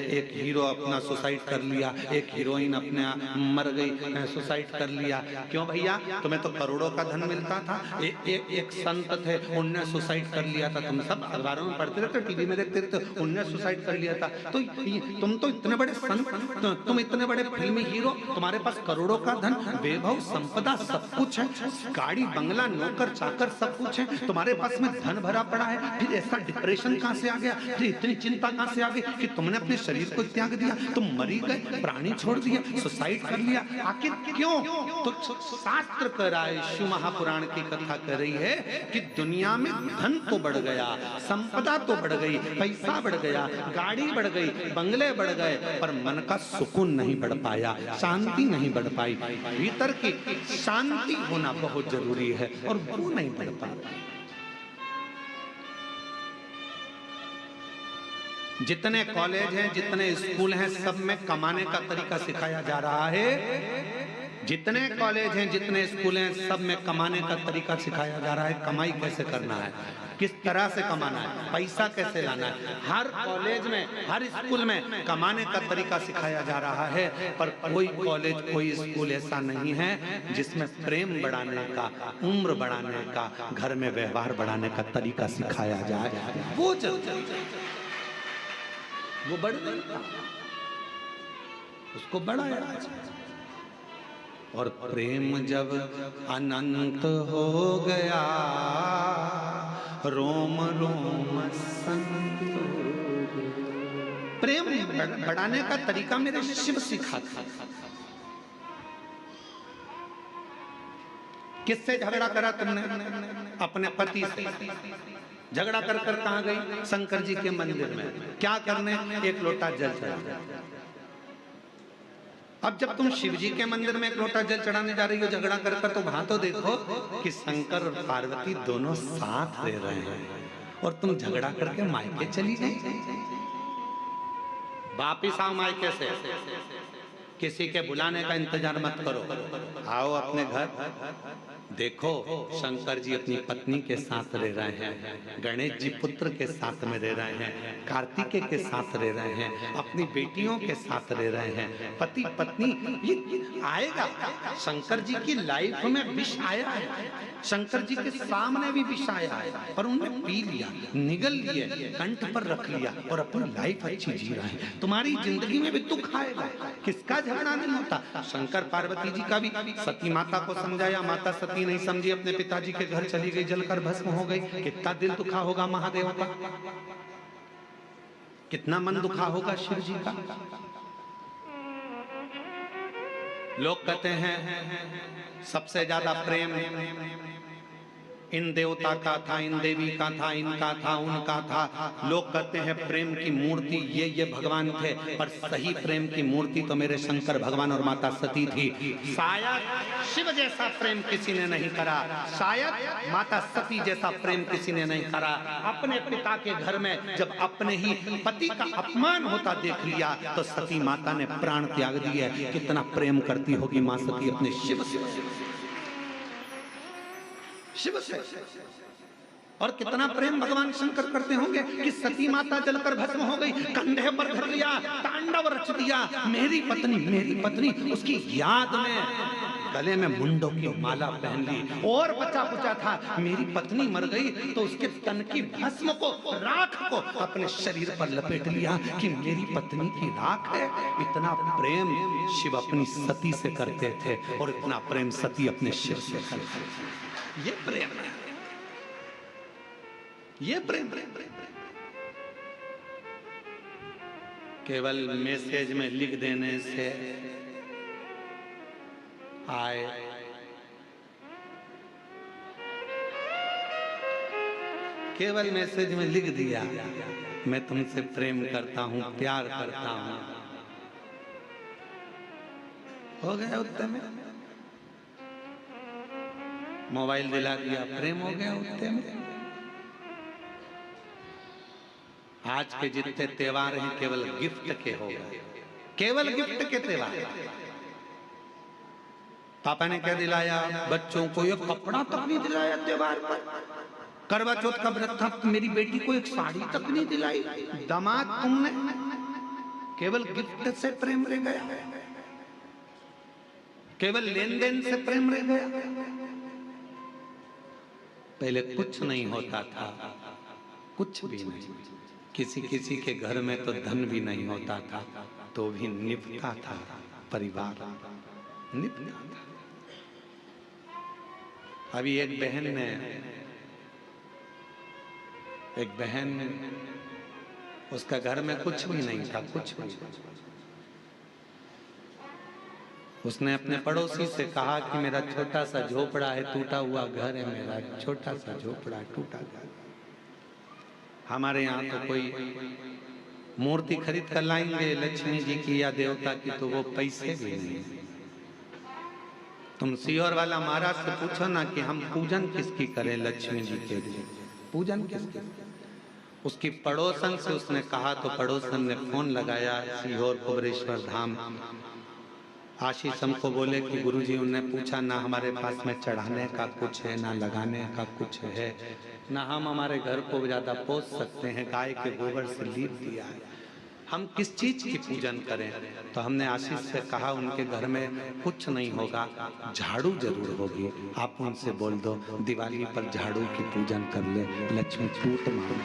एक हीरो अपना सुसाइड कर लिया, एक हीरोइन अपने मर गई, सुसाइड कर लिया। क्यों भैया, तुम्हें तो करोड़ों का धन मिलता था। एक संत थे, उनने सुसाइड कर लिया था। तुम सब अखबारों में पढ़ते रहते, टीवी में देखते रहते, उनने सुसाइड कर लिया था। तो तुम तो इतने बड़े संत, तुम इतने बड़े फिल्मी हीरो, तुम्हारे पास करोड़ों का धन, वैभव संपदा सब कुछ है, गाड़ी बंगला नौकर चाकर सब कुछ है, तुम्हारे पास में धन भरा पड़ा है, फिर ऐसा डिप्रेशन कहां से आ गया, फिर इतनी चिंता कहां से आ गई कि तुमने अपने शरीर को त्याग दिया, तुम मरी गए, प्राणी छोड़ दिया, सुसाइड कर लिया। आखिर क्यों? तो शास्त्र कह रहा है, शिव महापुराण की कथा कर रही है कि दुनिया में धन तो बढ़ गया, संपदा तो बढ़ गई, पैसा बढ़ गया, गाड़ी बढ़ गई, बंगले बढ़ गए, पर मन का सुकून नहीं बढ़ पाया, शांति नहीं बढ़ पाई। भीतर की शांति होना बहुत जरूरी है और वो नहीं बढ़ पाता। जितने कॉलेज हैं, जितने स्कूल हैं, सब में कमाने का तरीका सिखाया जा रहा है। जितने कॉलेज हैं, जितने स्कूल हैं, सब में कमाने का तरीका सिखाया जा रहा है। कमाई कैसे करना है, किस तरह से कमाना है, पैसा कैसे लाना है। हर कॉलेज में, हर स्कूल में कमाने का तरीका सिखाया जा रहा है, पर कोई कॉलेज, कोई स्कूल ऐसा नहीं है जिसमें प्रेम बढ़ाने का, उम्र बढ़ाने का, घर में व्यवहार बढ़ाने का तरीका सिखाया जाए। वो बढ़ गई, उसको बढ़ाया जाए। और प्रेम जब अनंत हो गया, रोम रोम संत। प्रेम बढ़ाने का तरीका मेरे शिव सिखाते। किससे झगड़ा करा तुमने? अपने पति से। झगड़ा कर कर कहां गई? शंकर जी के मंदिर में। क्या करने? एक लोटा जल चढ़ा। अब जब तुम शिव जी के मंदिर में एक लोटा जल चढ़ाने जा रही हो झगड़ा कर कर, तो वहां तो देखो कि शंकर और पार्वती दोनों साथ रह रहे हैं और तुम झगड़ा करके मायके चली गई। वापिस आओ मायके से, किसी के बुलाने का इंतजार मत करो, आओ अपने घर। देखो शंकर जी अपनी पत्नी के साथ रह रहे हैं, गणेश जी पुत्र के साथ में रह रहे हैं, कार्तिकेय के साथ रह रहे हैं, अपनी बेटियों के साथ रह रहे हैं, पति पत्नी। ये आएगा, शंकर जी की लाइफ में विष आया है, शंकर जी के सामने भी विष आया है, पर उन्होंने पी लिया, निगल लिए, कंठ पर रख लिया और अपनी लाइफ अच्छी जी रहे हैं। तुम्हारी जिंदगी में भी दुख आएगा, किसका झगड़ा नहीं होता। शंकर पार्वती जी का भी, सती माता को समझाया, माता सती नहीं समझी, अपने पिताजी के घर चली गई, जलकर भस्म हो गई। कितना दिल दुखा होगा महादेव का, कितना मन दुखा होगा शिव जी का। लोग कहते हैं सबसे ज्यादा प्रेम इन देवता का था, इन देवी का था, इनका था, उनका था। लोग कहते हैं प्रेम की मूर्ति ये भगवान थे, पर सही प्रेम की मूर्ति तो मेरे शंकर भगवान और माता सती थी। शायद शिव जैसा प्रेम किसी ने नहीं करा, शायद माता सती जैसा प्रेम किसी ने नहीं करा। अपने पिता के घर में जब अपने ही पति का अपमान होता देख लिया तो सती माता ने प्राण त्याग दिए। कितना प्रेम करती होगी माँ सती अपने शिव से, और कितना प्रेम भगवान शंकर करते होंगे कि सती माता जलकर भस्म हो गई, कंधे पर धर लिया, तांडव रच दिया, मेरी पत्नी, उसकी याद में गले में मुंडों की माला पहन ली और बचा कुचा था। मेरी पत्नी मर गई तो उसके तन की भस्म को, राख को अपने शरीर पर लपेट लिया कि मेरी पत्नी की राख है। इतना प्रेम शिव अपनी सती से करते थे और इतना प्रेम सती अपने शिव से करते थे। ये प्रेम है, ये प्रेम। केवल मैसेज में लिख देने से आए, केवल मैसेज में लिख दिया मैं तुमसे प्रेम करता हूं, प्यार करता हूं, हो गया उत्तर में। मोबाइल दिला दिया, प्रेम हो गया उत्तर में। आज के जितने त्योहार हैं केवल गिफ्ट के हो गए, केवल गिफ्ट के त्योहार। पापा ने क्या दिलाया बच्चों को? एक कपड़ा तक नहीं दिलाया त्योहार पर। करवा चौथ का व्रत था, मेरी बेटी को एक साड़ी तक नहीं दिलाई। दामाद तुमने केवल गिफ्ट से प्रेम रह गया, केवल लेन देन से प्रेम रह गया। पहले कुछ नहीं होता था, कुछ भी नहीं। किसी किसी के घर में तो धन भी नहीं होता था तो भी निभता था, परिवार निभता था। अभी एक बहन उसका घर में कुछ भी नहीं था, कुछ भी। उसने अपने पड़ोसी से कहा कि मेरा छोटा सा झोपड़ा है, टूटा हुआ घर है, मेरा छोटा सा झोपड़ा है, टूटा घर। हमारे यहाँ तो कोई मूर्ति खरीद कर लाएंगे लक्ष्मी जी की या देवता की तो वो पैसे भी नहीं। तुम सीहोर वाला महाराज से पूछो ना कि हम पूजन किसकी करें, लक्ष्मी जी के लिए पूजन किसकी? उसकी पड़ोसन से उसने कहा तो पड़ोसन ने फोन लगाया सीहोर कुबरेश्वर धाम। आशीष हमको बोले कि गुरुजी उन्होंने पूछा ना हमारे पास में चढ़ाने का कुछ है, ना लगाने का कुछ है, ना हम हमारे घर को ज्यादा पोस सकते हैं, गाय के गोबर से लीप दिया है, हम किस चीज की पूजन करें? तो हमने आशीष से कहा उनके घर में कुछ नहीं होगा, झाड़ू जरूर होगी, आप उनसे बोल दो दिवाली पर झाड़ू की पूजन कर ले, लक्ष्मी टूट मांग।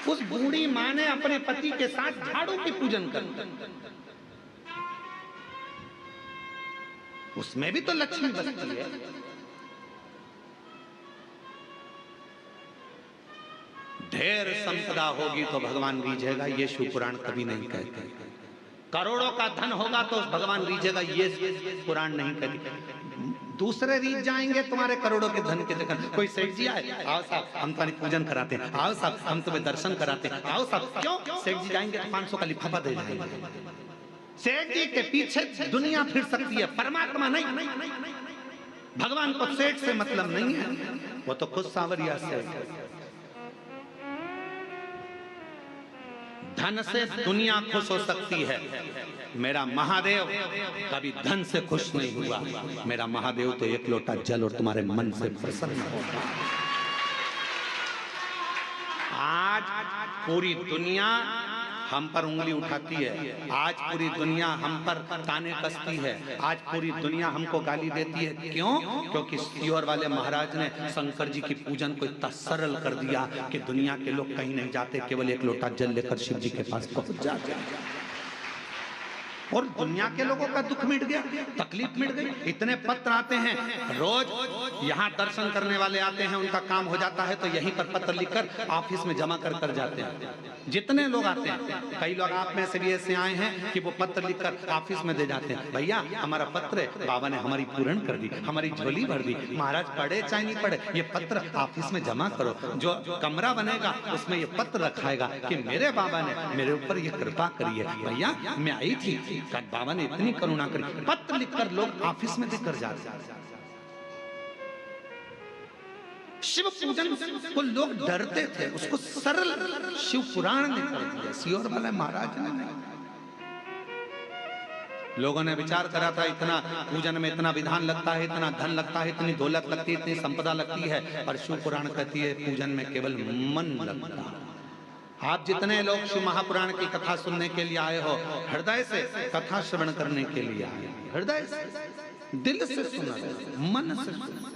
उस बूढ़ी माँ ने अपने पति के साथ झाड़ू की पूजन कर, उसमें भी तो लक्ष्मी बसती है। ढेर संपदा होगी तो भगवान रीझेगा, ये शिव पुराण कभी नहीं कहते। करोड़ों का धन होगा तो भगवान रीझेगा, ये पुराण नहीं कहते। दूसरे रीझ जाएंगे तुम्हारे करोड़ों के धन के चक्कर। कोई सेठ जी आए, आओ साहब हम तुम्हारी पूजन कराते हैं, आओ साहब हम तुम्हें दर्शन कराते हैं, आओ साहब। क्यों? सेठ जी जाएंगे तो 500 का लिफाफा दे जाएंगे। सेठ जी के पीछे दुनिया फिर सकती है, परमात्मा नहीं। भगवान को सेठ से मतलब नहीं है, वो तो खुद सांवरिया से। धन से दुनिया खुश हो सकती है, मेरा महादेव कभी धन से खुश नहीं हुआ। मेरा महादेव तो एक लोटा जल और तुम्हारे मन से प्रसन्न होगा। आज पूरी दुनिया हम पर उंगली उठाती है, आज पूरी दुनिया हम पर ताने कसती है, आज पूरी दुनिया हमको गाली देती है। क्यों? क्योंकि सीहोर वाले महाराज ने शंकर जी की पूजन को इतना सरल कर दिया कि दुनिया के लोग कहीं नहीं जाते, केवल एक लोटा जल लेकर शिव जी के पास पहुंच जाते हैं और दुनिया के लोगों का दुख मिट गया, तकलीफ मिट गई। इतने पत्र आते हैं रोज, यहाँ दर्शन करने वाले आते हैं, उनका काम हो जाता है तो यहीं पर पत्र लिखकर ऑफिस में जमा कर जाते हैं। जितने लोग आते हैं, कई लोग आप में से भी ऐसे आए हैं कि वो पत्र लिखकर ऑफिस में दे जाते हैं, भैया हमारा पत्र है, बाबा ने हमारी पूर्ण कर दी, हमारी झोली भर दी। महाराज पढ़े चाहे नहीं पढ़े, ये पत्र ऑफिस में जमा करो। जो कमरा बनेगा उसमें ये पत्र रखाएगा कि मेरे बाबा ने मेरे ऊपर ये कृपा करी है। भैया मैं आई थी, बाबा ने इतनी करुणा करी। पत्र लिखकर लोग ऑफिस में देकर जाते हैं। शिव पूजन को लोग डरते थे, उसको सरल शिव पुराण ने कर दिया, सीहोर वाले महाराज ने। लोगों ने विचार करा था इतना पूजन में इतना विधान लगता है, इतना धन लगता है, इतनी दौलत लगती है, इतनी संपदा लगती है, और शिव पुराण कहती है पूजन में केवल मन लगता है। आप जितने लोग शिव महापुराण की कथा सुनने के लिए आए हो, हृदय से कथा श्रवण करने के लिए आए, हृदय से, दिल से सुना, मन से सुना।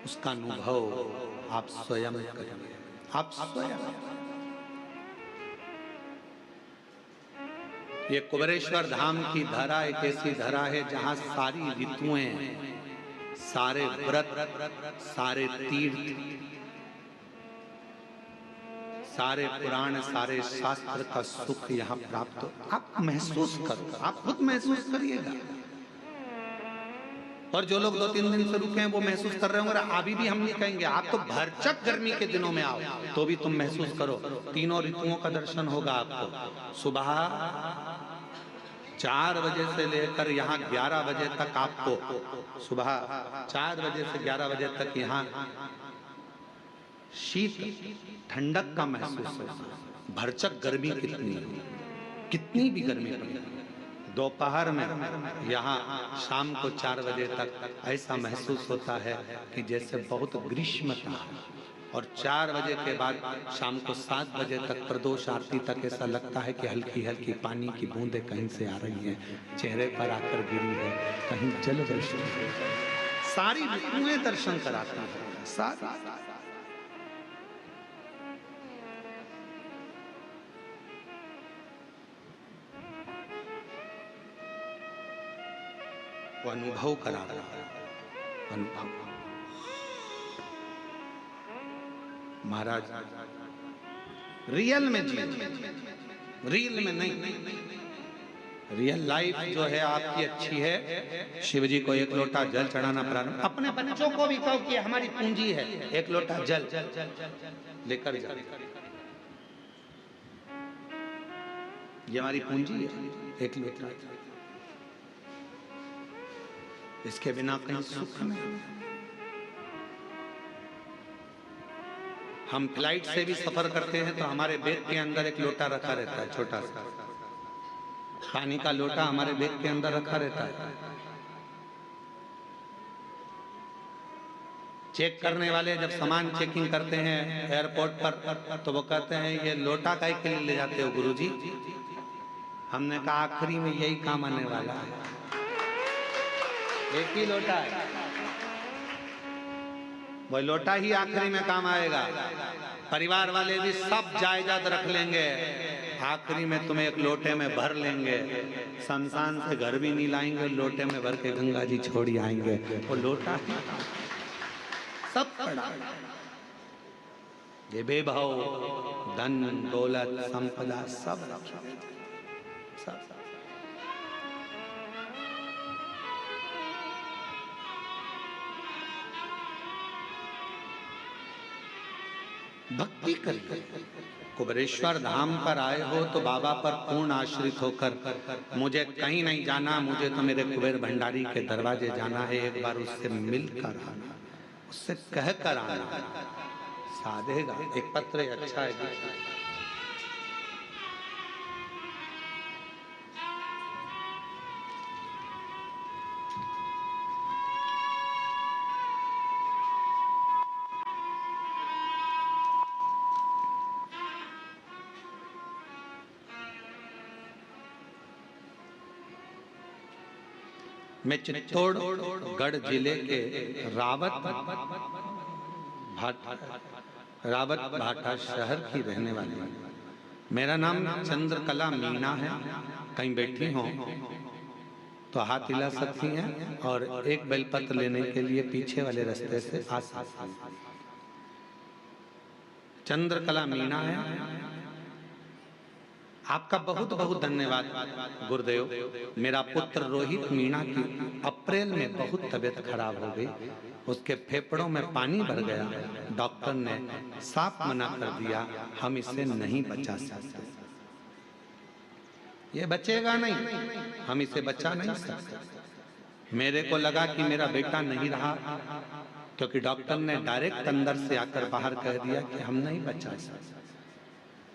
उसका अनुभव आप स्वयं करेंगे, आप स्वयं। ये कुबेरेश्वर धाम की धरा एक ऐसी धरा है जहां सारी ऋतुएं, सारे व्रत, सारे तीर्थ, सारे पुराण, सारे शास्त्र का सुख यहाँ प्राप्त हो। आप महसूस करो, आप खुद महसूस करिएगा। और जो लोग 2-3 दिन से रुके हैं वो महसूस कर रहे होंगे। अभी भी हम नहीं कहेंगे, आप तो भरचक गर्मी के दिनों में आओ तो भी तुम महसूस करो। तीनों ऋतुओं का दर्शन होगा आपको। सुबह 4 बजे से लेकर यहाँ 11 बजे तक आपको, सुबह 4 बजे से 11 बजे तक यहाँ शीत ठंडक का महसूस होगा। भरचक गर्मी कितनी भी गर्मी पड़े, दोपहर में यहाँ शाम को 4 बजे तक ऐसा महसूस होता है कि जैसे बहुत ग्रीष्म था। और 4 बजे के बाद शाम को 7 बजे तक प्रदोष आरती तक ऐसा लगता है कि हल्की हल्की पानी की बूंदें कहीं से आ रही हैं, चेहरे पर आकर गिरी है, कहीं जल वृष्टि है। सारी ऋतुएं दर्शन कराती हैं, सारी। वो अनुभव करा रहा है, अनुभव। महाराज रियल में जी, रियल में नहीं। रियल लाइफ जो है आपकी अच्छी है। शिव जी को 1 लोटा जल चढ़ाना प्रारंभ, अपने बच्चों को भी कहो कि हमारी पूंजी है, 1 लोटा जल लेकर जाओ, ये हमारी पूंजी है, 1 लोटा। इसके बिना कहीं सुख नहीं। हम फ्लाइट से भी सफर करते हैं तो हमारे बैग के अंदर 1 लोटा रखा रहता है, छोटा सा पानी का लोटा हमारे बैग के अंदर रखा रहता है। चेक करने वाले जब सामान चेकिंग करते हैं एयरपोर्ट पर तो वो कहते हैं ये लोटा काहे के लिए ले जाते हो गुरुजी? हमने कहा आखिरी में यही काम आने वाला है, 1 ही लोटा है, वो लोटा ही आखिरी में काम आएगा। परिवार वाले भी सब जायदाद रख लेंगे, आखिरी में तुम्हें 1 लोटे में भर लेंगे। शमशान से घर भी नहीं लाएंगे, लोटे में भर के गंगा जी छोड़ आएंगे। वो लोटा ही सब पड़ा। ये बेभाव धन दौलत संपदा सब सब भक्ति करिए। कुबेरेश्वर धाम पर आए हो तो बाबा पर पूर्ण आश्रित होकर, मुझे कहीं नहीं जाना, मुझे तो मेरे कुबेर भंडारी के दरवाजे जाना है, एक बार उससे मिलकर आना, उससे कह कर आना, साधेगा। एक पत्र अच्छा है, मैं चित्तौड़गढ़ जिले के रावत भाटा शहर की रहने वाली हूँ। मेरा नाम चंद्रकला मीणा है। कहीं बैठी हो तो हाथ हिला सकती हैं और एक बेलपत्र लेने के लिए पीछे वाले रास्ते से आ सकती हैं। चंद्रकला मीणा है। आपका बहुत बहुत धन्यवाद गुरुदेव। मेरा पुत्र रोहित मीणा की अप्रैल में बहुत तबीयत खराब हो गई, उसके फेफड़ों में पानी भर गया। डॉक्टर ने साफ मना कर दिया, हम इसे नहीं बचा सकते, ये बचेगा नहीं, हम इसे बचा नहीं सकते। मेरे को लगा कि मेरा बेटा नहीं रहा, क्योंकि डॉक्टर ने डायरेक्ट अंदर से आकर बाहर कह दिया कि हम नहीं बचा सकते।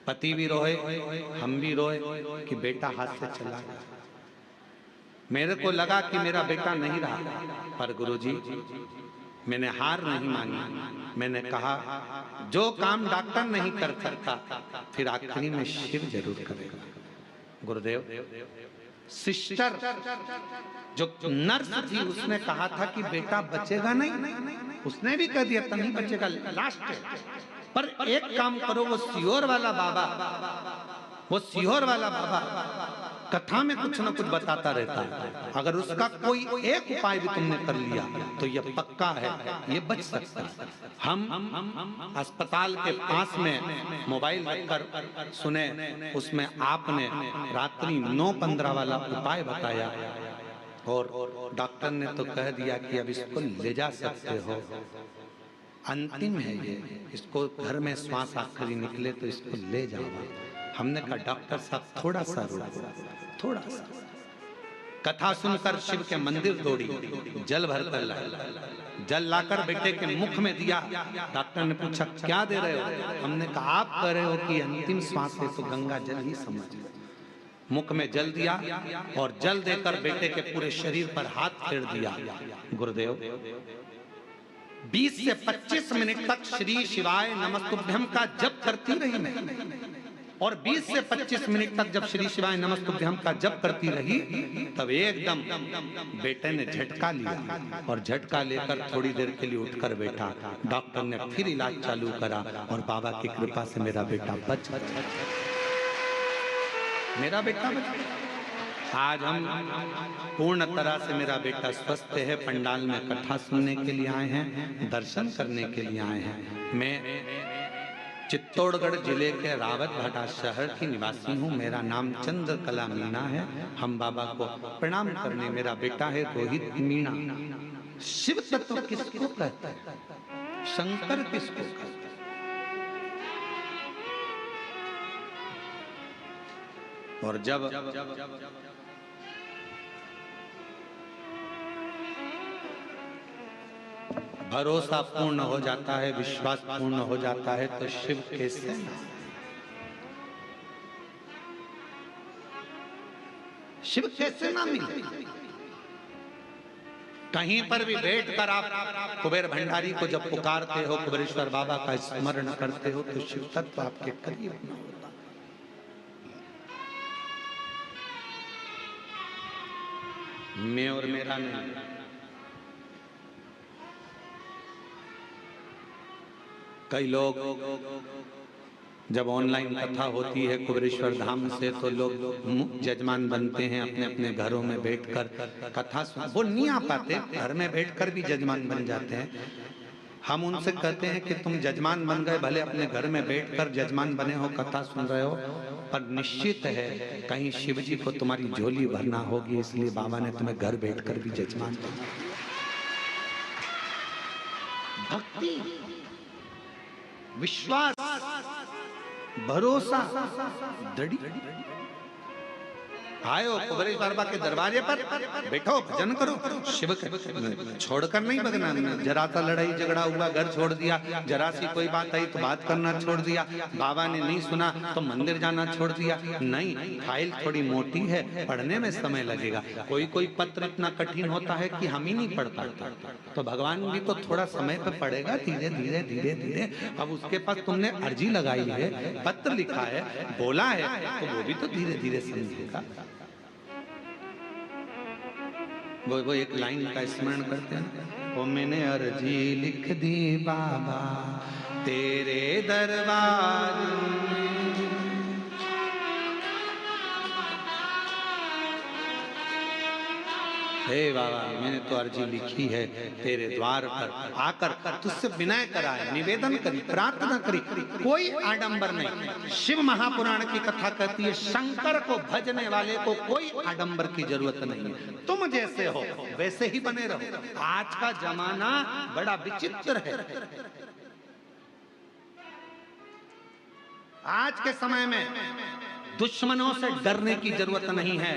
पति भी रोए, हम भी रोए कि बेटा हाथ से चला गया। मेरे को लगा कि मेरा बेटा नहीं रहा, पर गुरुजी मैंने हार नहीं मानी। मैंने कहा जो काम डॉक्टर नहीं कर सकता फिर आखिरी में शिव जरूर करेगा। गुरुदेव, सिस्टर जो नर्स थी उसने कहा था कि बेटा बचेगा नहीं, उसने भी कह दिया नहीं बचेगा, लास्ट है। पर एक काम करो, वो सियोर वाला बाबा, वो सियोर वाला बाबा कथा में कुछ ना कुछ बताता रहता है, अगर उसका कोई एक उपाय भी तुमने कर लिया तो ये पक्का है ये बच सकता है। हम अस्पताल के पास में मोबाइल रखकर सुने, उसमें आपने रात्रि 9:15 वाला उपाय बताया और डॉक्टर ने तो कह दिया कि अब इसको ले जा सकते हो, अंतिम है ये, इसको घर में श्वास आखिरी निकले तो इसको ले जाओ। हमने कहा डॉक्टर साहब थोड़ा सा रुको, थोड़ा सा। कथा सुनकर शिव के मंदिर दौड़ी, जल भरकर लाई, जल लाकर बेटे के मुख में दिया। डॉक्टर ने पूछा क्या दे रहे हो? हमने कहा आप कह रहे हो कि अंतिम श्वास है तो गंगा जल ही समझ। मुख में जल दिया और जल देकर बेटे के पूरे शरीर पर हाथ फेर दिया। गुरुदेव 20 से 25 मिनट तक श्री शिवाय नमस्तुभ्यम का जप करती रही मैं, और 20 से 25 मिनट तक जब श्री शिवाय नमस्तुभ्यम का जप करती रही तब एकदम बेटे ने झटका लिया और झटका लेकर थोड़ी देर के लिए उठकर बैठा। डॉक्टर ने फिर इलाज चालू करा और बाबा की कृपा से मेरा बेटा बच गया, मेरा बेटा बच गया। आज हम पूर्ण तरह से मेरा बेटा स्वस्थ है। पंडाल में कथा सुनने के लिए आए हैं, दर्शन करने के लिए आए हैं। मैं चित्तौड़गढ़ जिले के रावत भाटा शहर की निवासी हूँ। मेरा नाम चंद्रकला मीणा है। हम बाबा को प्रणाम करने, मेरा बेटा है रोहित मीणा। शिव तत्व किसको कहते हैं? शंकर किसको कहते हैं? और जब भरोसा पूर्ण हो जाता है, विश्वास पूर्ण हो जाता है तो शिव कैसे ना, शिव कैसे ना मिले। कहीं पर भी बैठकर आप कुबेर भंडारी को जब पुकारते हो, कुबेरेश्वर बाबा का स्मरण करते हो तो शिव तत्व आपके करीब न होता। मैं और मेरा नहीं, कई लोग जब ऑनलाइन कथा होती है कुबेरेश्वर धाम से तो लोग जजमान बनते हैं, अपने अपने घरों में बैठकर कथा सुन, वो नहीं आ पाते, घर में बैठकर भी जजमान बन जाते हैं। हम उनसे कहते हैं कि तुम जजमान बन गए, भले अपने घर में बैठकर जजमान बने हो, कथा सुन रहे हो, पर निश्चित है कहीं शिव जी को तुम्हारी झोली भरना होगी, इसलिए बाबा ने तुम्हें घर बैठकर भी जजमान बना। भक्ति, विश्वास, भरोसा, दृढ़ आयो कुबेरेश्वर बाबा के दरवाजे पर बैठो, भजन करो, शिव के छोड़कर नहीं भगना। जरा सा लड़ाई झगड़ा हुआ, घर छोड़ दिया, जरा सी कोई बात आई तो बात करना छोड़ दिया, बाबा ने नहीं सुना तो मंदिर जाना छोड़ दिया। नहीं, फाइल थोड़ी मोटी है, पढ़ने में समय लगेगा। कोई कोई पत्र इतना कठिन होता है कि हम ही नहीं पढ़ पाते, तो भगवान भी तो थोड़ा समय पे पढ़ेगा, धीरे धीरे धीरे धीरे। अब उसके पास तुमने अर्जी लगाई है, पत्र लिखा है, बोला है, तो वो भी तो धीरे धीरे समझेगा। वो एक लाइन का स्मरण करते हैं, वो मैंने अर्जी लिख दी बाबा तेरे दरबार में, हे बाबा मैंने तो अर्जी लिखी है तेरे द्वार पर आकर तुझसे विनय कराए, निवेदन करी, प्रार्थना करी, कोई आडंबर नहीं। शिव महापुराण की कथा कहती है शंकर को भजने वाले को कोई आडंबर की जरूरत नहीं है, तुम जैसे हो वैसे ही बने रहो। आज का जमाना बड़ा विचित्र है। आज के समय में दुश्मनों से डरने की जरूरत नहीं है,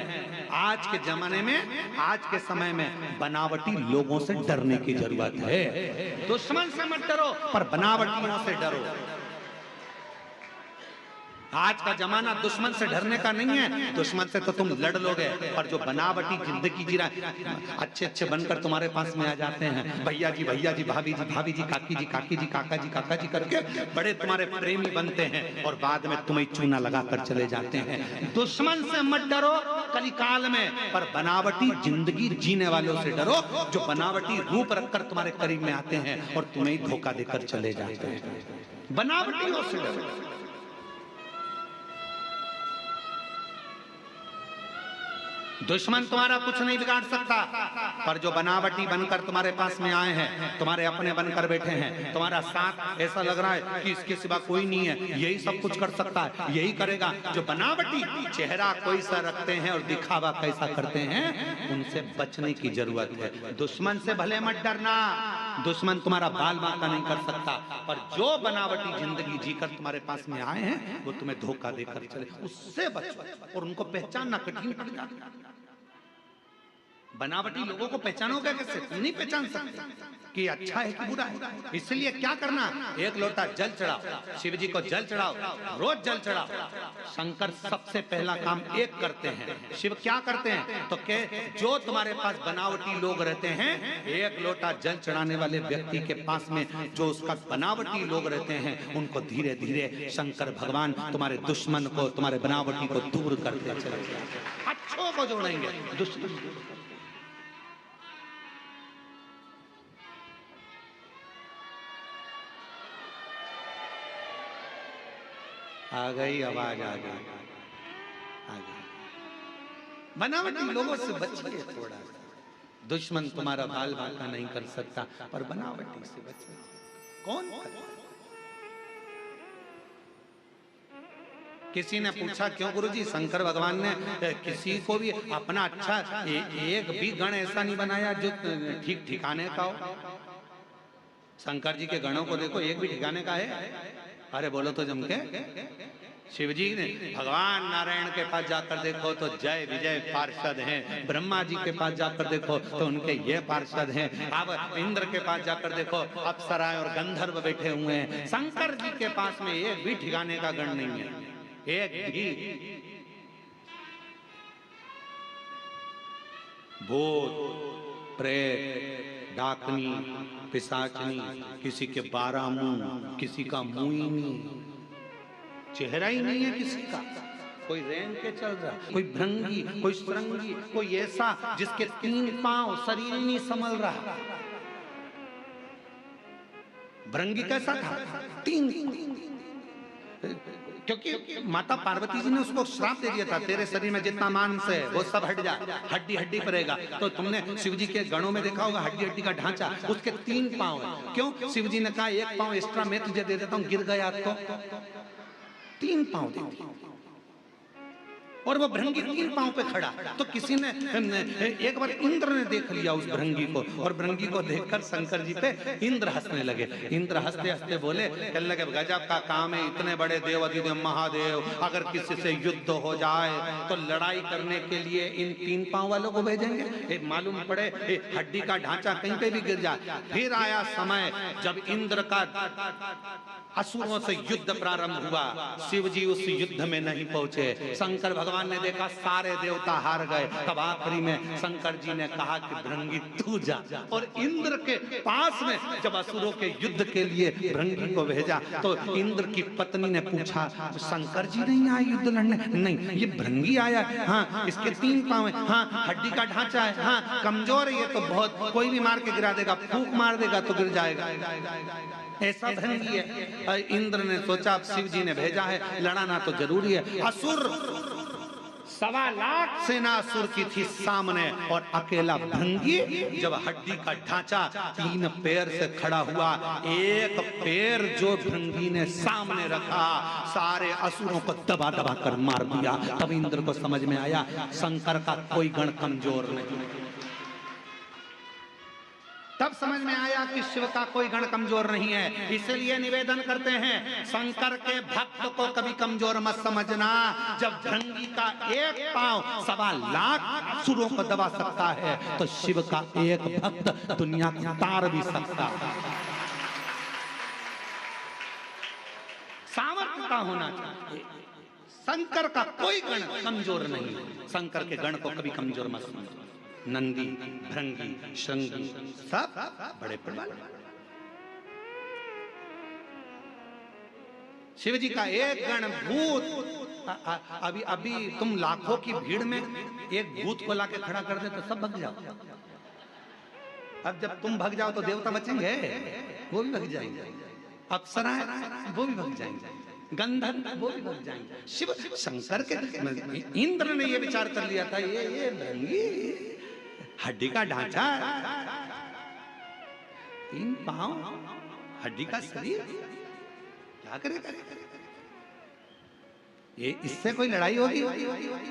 आज के जमाने में, आज के समय में बनावटी लोगों से डरने की जरूरत है। दुश्मन से मत डरो, पर बनावटियों से डरो। आज का जमाना दुश्मन से डरने का नहीं है, दुश्मन से तो तुम लड़ लोगे, पर जो बनावटी जिंदगी जी रहा, अच्छे अच्छे बनकर तुम्हारे पास में आ जाते हैं, भैया जी, भाभी जी, काकी जी, काका जी करके बड़े तुम्हारे प्रेमी बनते हैं और बाद में तुम्हें चूना लगाकर चले जाते हैं। दुश्मन से मत डरो कलिकाल में, पर बनावटी जिंदगी जीने वालों से डरो, जो बनावटी रूप रखकर तुम्हारे करीब में आते हैं और तुम्हें धोखा देकर चले जाते हैं। बनावटियों से डरो। दुश्मन तुम्हारा कुछ नहीं बिगाड़ सकता, पर जो बनावटी बनकर तुम्हारे पास में आए हैं, तुम्हारे अपने बनकर बैठे हैं, तुम्हारा साथ ऐसा लग रहा है कि इसके सिवा कोई नहीं है, यही सब कुछ कर सकता है, यही करेगा, जो बनावटी चेहरा कोई सा रखते हैं और दिखावा कैसा करते हैं, उनसे बचने की जरूरत है। दुश्मन से भले मत डरना, दुश्मन तुम्हारा बाल बांका नहीं कर सकता, पर जो बनावटी जिंदगी जीकर तुम्हारे पास में आए हैं, वो तुम्हें धोखा देकर चले, उससे बचो। और उनको पहचानना कठिन पड़ जाता है। बनावटी लोगों को पहचानोगे कैसे? नहीं पहचान सकते कि अच्छा है कि बुरा है। इसलिए क्या करना, एक लोटा जल चढ़ाओ, शिव जी को जल चढ़ाओ, रोज जल चढ़ाओ। शंकर सबसे पहला काम एक करते हैं, शिव क्या करते हैं तो के जो तुम्हारे पास बनावटी लोग रहते हैं, एक लोटा जल चढ़ाने वाले व्यक्ति के पास में जो उसका बनावटी लोग रहते हैं, उनको धीरे धीरे शंकर भगवान तुम्हारे दुश्मन को, तुम्हारे बनावटी को दूर करते चले जाएंगे, अच्छों को जोड़ेंगे, दुश्मन। आ गई आवाज, आ गई। बनावटी लोगों से बचिए थोड़ा। दुश्मन तुम्हारा बाल बांका नहीं कर सकता, पर बनावटी से बचिए। कौन? किसी ने पूछा, क्यों गुरुजी शंकर भगवान ने किसी को भी अपना अच्छा एक भी गण ऐसा नहीं बनाया जो ठीक ठिकाने का हो? शंकर जी के गणों को देखो, एक भी ठिकाने का है? अरे बोलो तो जम के। शिव जी ने भगवान नारायण के पास जाकर देखो तो जय विजय पार्षद हैं, ब्रह्मा जी के पास जाकर देखो तो उनके ये पार्षद हैं, अब इंद्र के पास जाकर देखो अप्सराएं और गंधर्व बैठे हुए हैं। शंकर जी के पास में एक भी ठिकाने का गण नहीं है, एक भी। भूत प्रेत डाकनी पिशाचनी, किसी के 12 मुंह, किसी का मुंह, चेहरा ही नहीं है किसी का। कोई रेंग के चल रहा, कोई भृंगी, कोई श्रृंगी, कोई ऐसा जिसके 3 पांव, शरीर नहीं संभल रहा। भृंगी कैसा था? 3, क्योंकि माता पार्वती जी ने उसको श्राप दे दिया था, तेरे शरीर में जितना मांस है वो सब हट जा, हड्डी हड्डी पड़ेगा। तो तुमने शिव जी के गणों में देखा होगा हड्डी हड्डी का ढांचा, उसके 3 पांव है। क्यों? शिव जी ने कहा 1 पांव एक्स्ट्रा मैं तुझे दे देता हूं, गिर गया तो 3 पांव दे दिए। और वो भृंगी 3 पांव पे खड़ा। तो किसी ने एक बार इंद्र ने देख लिया उस भृंगी को, और भृंगी को देखकर शंकर जी पे इंद्र हंसने लगे। इंद्र हंसते हंसते बोले, कहने लगे गजब का काम है, इतने बड़े देव अधिदेव महादेव अगर किसी से युद्ध हो जाए तो लड़ाई करने के लिए इन 3 पांव वालों को भेजेंगे? मालूम पड़े हड्डी का ढांचा कहीं पे भी गिर जाए। फिर आया समय जब इंद्र का असुरों से युद्ध प्रारंभ हुआ, शिव जी उस युद्ध में नहीं पहुंचे। शंकर भगवान ने देखा सारे देवता हार गए, तब आखिरी में शंकर जी ने कहा कि भृंगी तू जा। और इंद्र के पास में जब असुरों के युद्ध के लिए भृंगी को भेजा तो इंद्र की पत्नी ने पूछा, शंकर जी नहीं आए युद्ध लड़ने? नहीं, ये भृंगी आया। हाँ, इसके 3 पांव है, हाँ हड्डी का ढांचा है, हाँ कमजोर है, ये तो बहुत, कोई भी मार के गिरा देगा, फूंक मार देगा तो गिर जाएगा, ऐसा भृंगी है। इंद्र ने सोचा अब शिव जी ने भेजा है, लड़ाना तो जरूरी है। असुर 1.25 लाख सेना असुर की थी सामने, और अकेला भृंगी जब हड्डी का ढांचा 3 पैर से खड़ा हुआ, एक पैर जो भृंगी ने सामने रखा, सारे असुरों को दबा दबा कर मार दिया। तब इंद्र को समझ में आया शंकर का कोई गण कमजोर नहीं। तब तब समझ में आया कि शिव का कोई गण कमजोर नहीं है। इसलिए निवेदन करते हैं, शंकर के भक्त को कभी कमजोर मत समझना। जब भृंगी का एक पांव 1.25 लाख असुरों को दबा सकता है, तो शिव का एक भक्त दुनिया को तार भी सकता है। सामर्थ्य का होना चाहिए। शंकर का कोई गण कमजोर नहीं है। शंकर के गण को कभी कमजोर मत समझो। नंदी, भृंगी, श्रृंगी सब बड़े प्रबल। शिव जी का एक गण भूत, अभी तुम लाखों की भीड़ में एक भूत को लाके खड़ा कर दे तो सब भग जाओ। अब जब तुम भग जाओ तो देवता बचेंगे? वो भी भग जाएंगे। अप्सराएं वो भी भग जाएंगे। गंधर्व वो भी भग जाएंगे। शिव शंकर के इंद्र ने ये विचार कर लिया था, ये भृंगी हड्डी का ढांचा, 3 पांव, हड्डी का शरीर, क्या करे? ये इससे कोई लड़ाई होगी?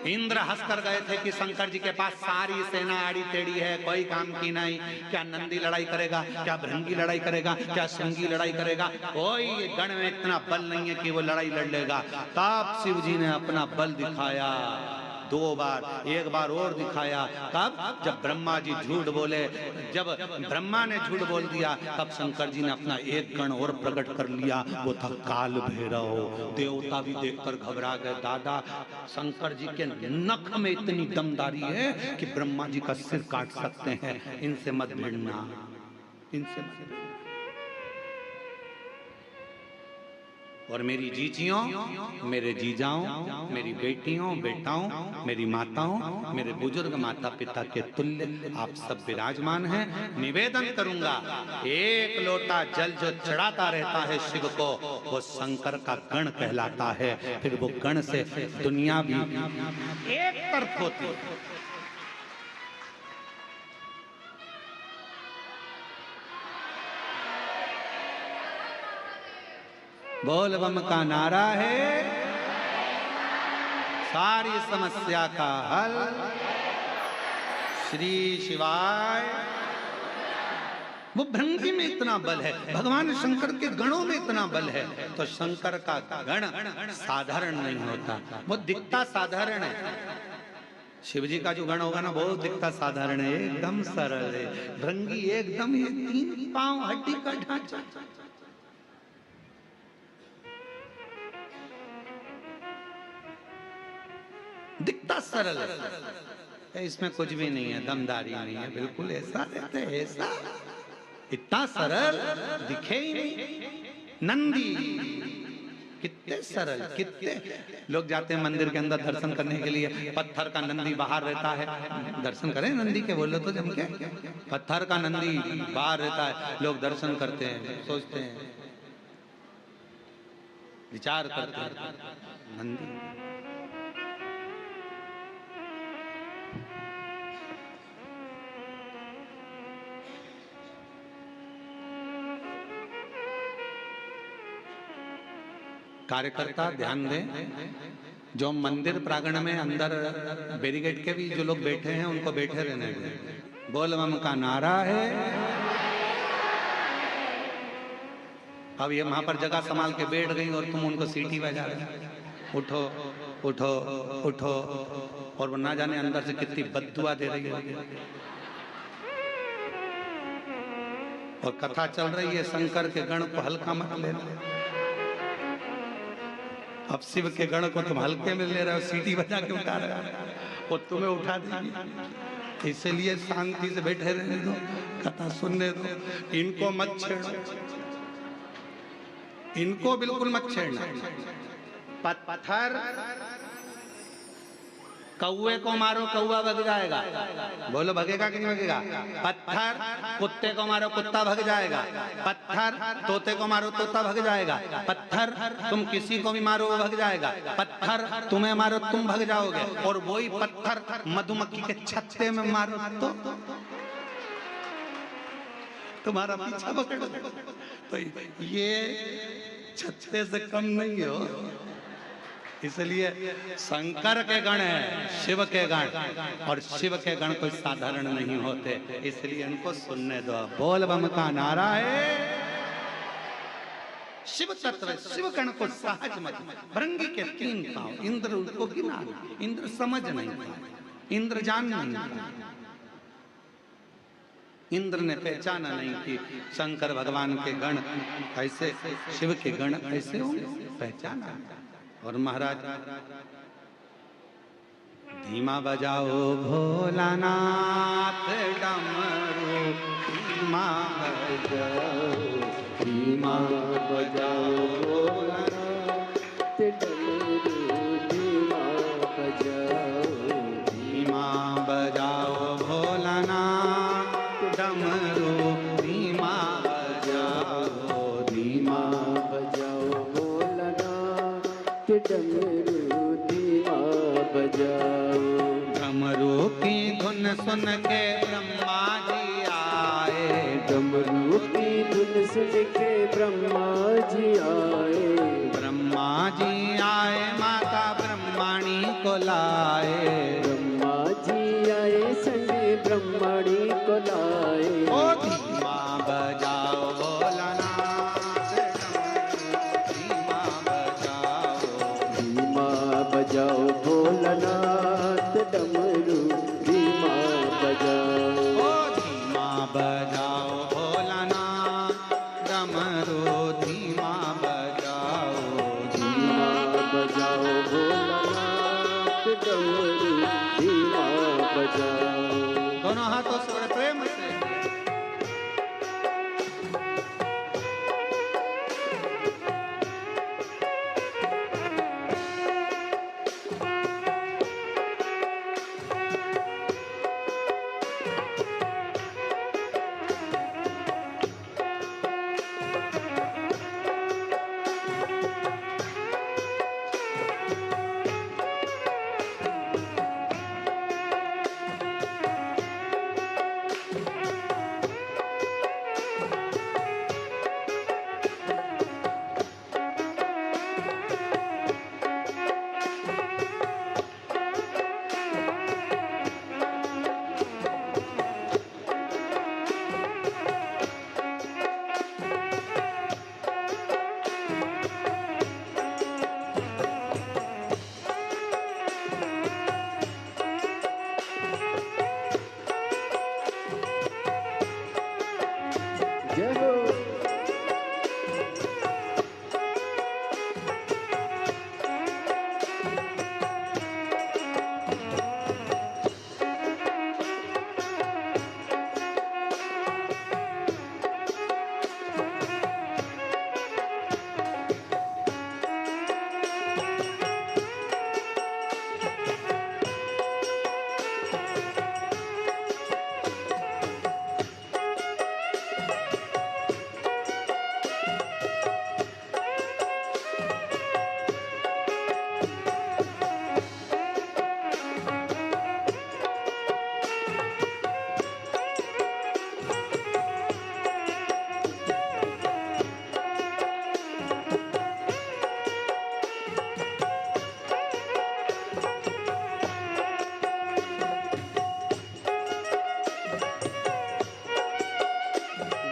इंद्र हंसकर गए थे कि शंकर जी के पास सारी सेना आड़ी टेढ़ी है, कोई काम की नहीं। क्या नंदी लड़ाई करेगा? क्या भृंगी लड़ाई करेगा? क्या श्रृंगी लड़ाई करेगा? कोई गण में इतना बल नहीं है कि वो लड़ाई लड़ लेगा। तब शिव जी ने अपना बल दिखाया 2 बार, एक बार और दिखाया। कब? जब ब्रह्मा जी झूठ बोले। जब ब्रह्मा ने झूठ बोल दिया, तब शंकर जी ने अपना एक गण और प्रकट कर लिया। वो था काल भैरव। देवता भी देखकर घबरा गए। दादा, शंकर जी के नख में इतनी दमदारी है कि ब्रह्मा जी का सिर काट सकते हैं। इनसे मत भिड़ना, इनसे मत भिड़ना। और मेरी जीजियों, मेरे जीजाओं, मेरी बेटियों, बेटाओं, मेरी माताओं, मेरे बुजुर्ग माता पिता के तुल्य आप सब विराजमान हैं। निवेदन करूंगा, एक लोटा जल जो चढ़ाता रहता है शिव को, वो शंकर का गण कहलाता है। फिर वो गण से दुनिया भी एक तरफ होती है। बोल बम का नारा है, सारी समस्या का हल। श्री शिवाय। वो भृंगी में इतना बल है, भगवान शंकर के गणों में इतना बल है, तो शंकर का गण साधारण नहीं होता, वो दिखता साधारण है। शिव जी का जो गण होगा ना, वो दिखता साधारण है, एकदम सरल है। भृंगी एकदम ये 3 पांव हड्डी का ढांचा, दिखता सरल है। इसमें कुछ भी नहीं है, दमदारी नहीं है, बिल्कुल ऐसा रहता है, ऐसा इतना सरल दिखे ही नहीं। नंदी कितने सरल, कितने लोग जाते हैं मंदिर के अंदर दर्शन करने के लिए, पत्थर का नंदी बाहर रहता है। दर्शन करें नंदी के, बोलो तो जम के। पत्थर का नंदी बाहर रहता है, लोग दर्शन करते हैं, सोचते हैं, विचार करते हैं, नंदी कार्यकर्ता ध्यान दें, जो मंदिर प्रांगण में अंदर बैरिकेड के भी जो लोग बैठे हैं उनको बैठे रहने दें। बोल बम का नारा है। अब ये वहां पर जगह संभाल के बैठ गई और तुम उनको सीटी बजा रहे, उठो उठो उठो, और वो ना जाने अंदर से कितनी बद्दुआ दे रही है। और कथा चल रही है, शंकर के गण को हल्का मत लेना। अब शिव के गण को तुम हल्के में ले रहे हो, सीटी बजा के उठा रहे हो, वो तुम्हें उठा देगी। इसलिए शांति से बैठे रहने दो, कथा सुनने दो, इनको मत छेड़ो, इनको बिल्कुल मत छेड़ना। पत्थर कौए को मारो, कौआ भग जाएगा, बोलो भगेगा कि नहीं भगेगा? पत्थर कुत्ते को मारो, कुत्ता भग जाएगा। पत्थर तोते को मारो, तोता भग जाएगा। पत्थर तुम किसी को भी मारो, वो भग जाएगा। पत्थर तुम्हें मारो, तुम भग जाओगे। और वही पत्थर मधुमक्खी के छत्ते में मारो तो तुम्हारा पीछा पकड़। तो ये छत्ते से कम नहीं हो, इसलिए शंकर के गण है, शिव के गण, और शिव के गण कोई साधारण नहीं होते, इसलिए इनको सुनने दो। बोल बम का नारा है। शिव तत्व शिव गण को सहज मत, भृंगी के 3 पांव, इंद्र उनको गिना, इंद्र समझ नहीं पाए, इंद्र जान नहीं पाए, इंद्र ने पहचाना नहीं कि शंकर भगवान के गण ऐसे, शिव के गण ऐसे होंगे, पहचाना। और महाराज धीमा बजाओ भोलानाथ डमरू, धीमा बजाओ, धीमा बजाओ भोलानाथ डमरू, धीमा बजाओ, धीमा बजाओ भोलानाथ डमरू, धीमा बजाओ, धीमा बजाओ भोलानाथ डमरू, धीमा बजाओ। डमरू की धुन सुन के ब्रह्मा जी आए, डमरू की धुन सुन के ब्रह्मा जी आए, ब्रह्मा जी आए माता ब्रह्मणी को लाए, ब्रह्मा जी आए संगे ब्रह्मणी को लाए। ओ धीमा बजाओ भोलानाथ डमरू, धीमा बजाओ, धीमा बजाओ भोलानाथ डमरू, धीमा बजाओ। ओ धीमा बजाओ भोलानाथ डमरू, धीमा बजाओ, धीमा बजाओ भोलानाथ डमरू, धीमा बजाओ। दोनों हाथों से बड़े प्रेम से। जय हो।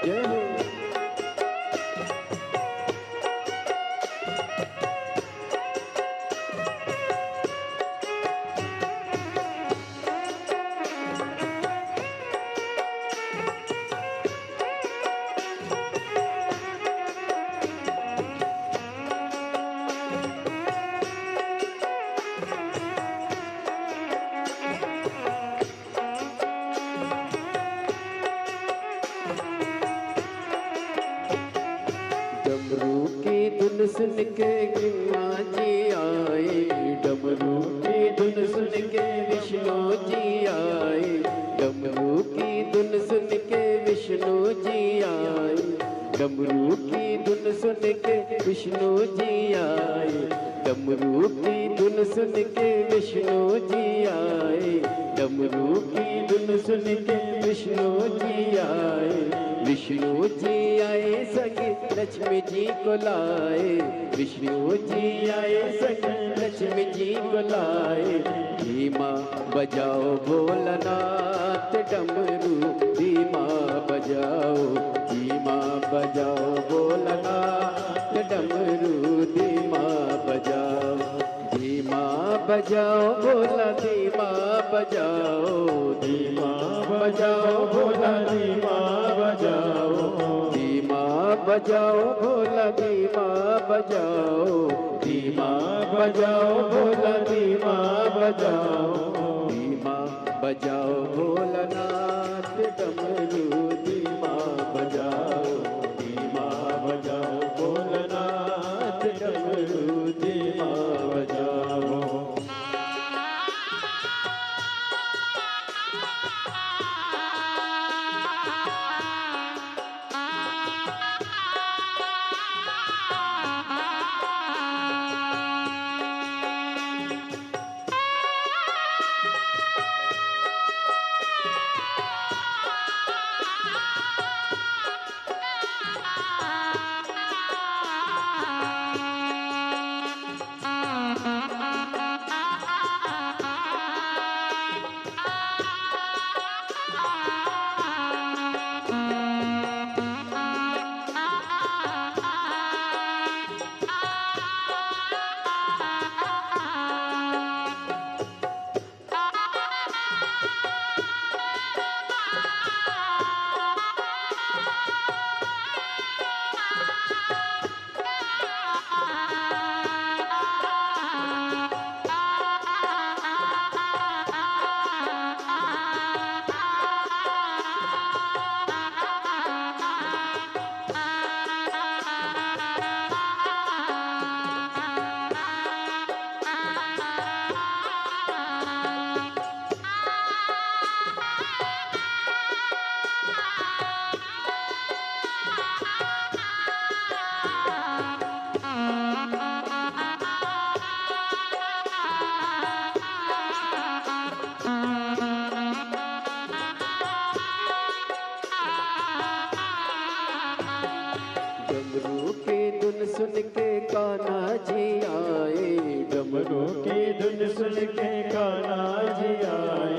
जय हो। डमरू की धुन सुन के ब्रह्मा जी आए, डमरू की धुन सुन के विष्णु जी आए, डमरू की धुन सुन के विष्णु जी आए, डमरू की धुन सुन के विष्णु जी आए, डमरू की धुन सुन के विष्णु जी आए, डमरू की धुन सुन के विष्णु जी आए, विष्णु जी आए संग लक्ष्मी जी को लाए, विष्णु जी आए संग लक्ष्मी जी को लाए। धीमा बजाओ भोलानाथ डमरू, धीमा बजाओ, धीमा बजाओ भोलानाथ डमरू, धीमा बजाओ, धीमा बजाओ भोला, धीमा बजाओ, धीमा बजाओ भोला, धीमा बजाओ, धीमा बजाओ भोला, धीमा बजाओ, धीमा बजाओ भोला, धीमा बजाओ, धीमा बजाओ भोलानाथ डमरू, धीमा बजाओ, धीमा बजाओ भोलानाथ डमरू, धीमा बजाओ। डमरू की धुन सुन के कान्हा जी आए, डमरू की धुन सुन के कान्हा जी आए,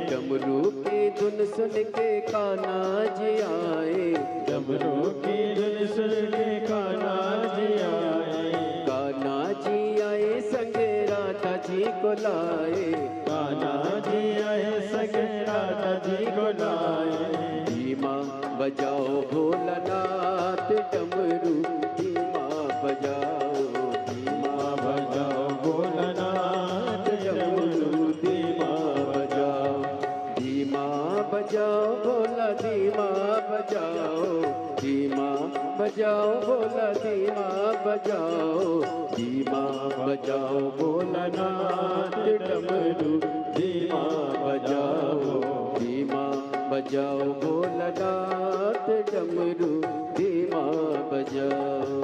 डमरू की धुन सुन के कान्हा जी आए, डमरू की धुन सुन के कान्हा जी आए, कान्हा जी आए संग राधा जी को लाए, कान्हा जी आए संग राधा जी को लाए। धीमा बजाओ भोलानाथ डमरू, धीमा बजाओ, धीमा बजाओ भोलानाथ डमरू, धीमा बजाओ, धीमा बजाओ भोला, धीमा बजाओ, धीमा बजाओ भोला, धीमा बजाओ, धीमा बजाओ भोलानाथ डमरू, धीमा बजाओ, धीमा बजाओ भोलानाथ डमरू, धीमा बजाओ।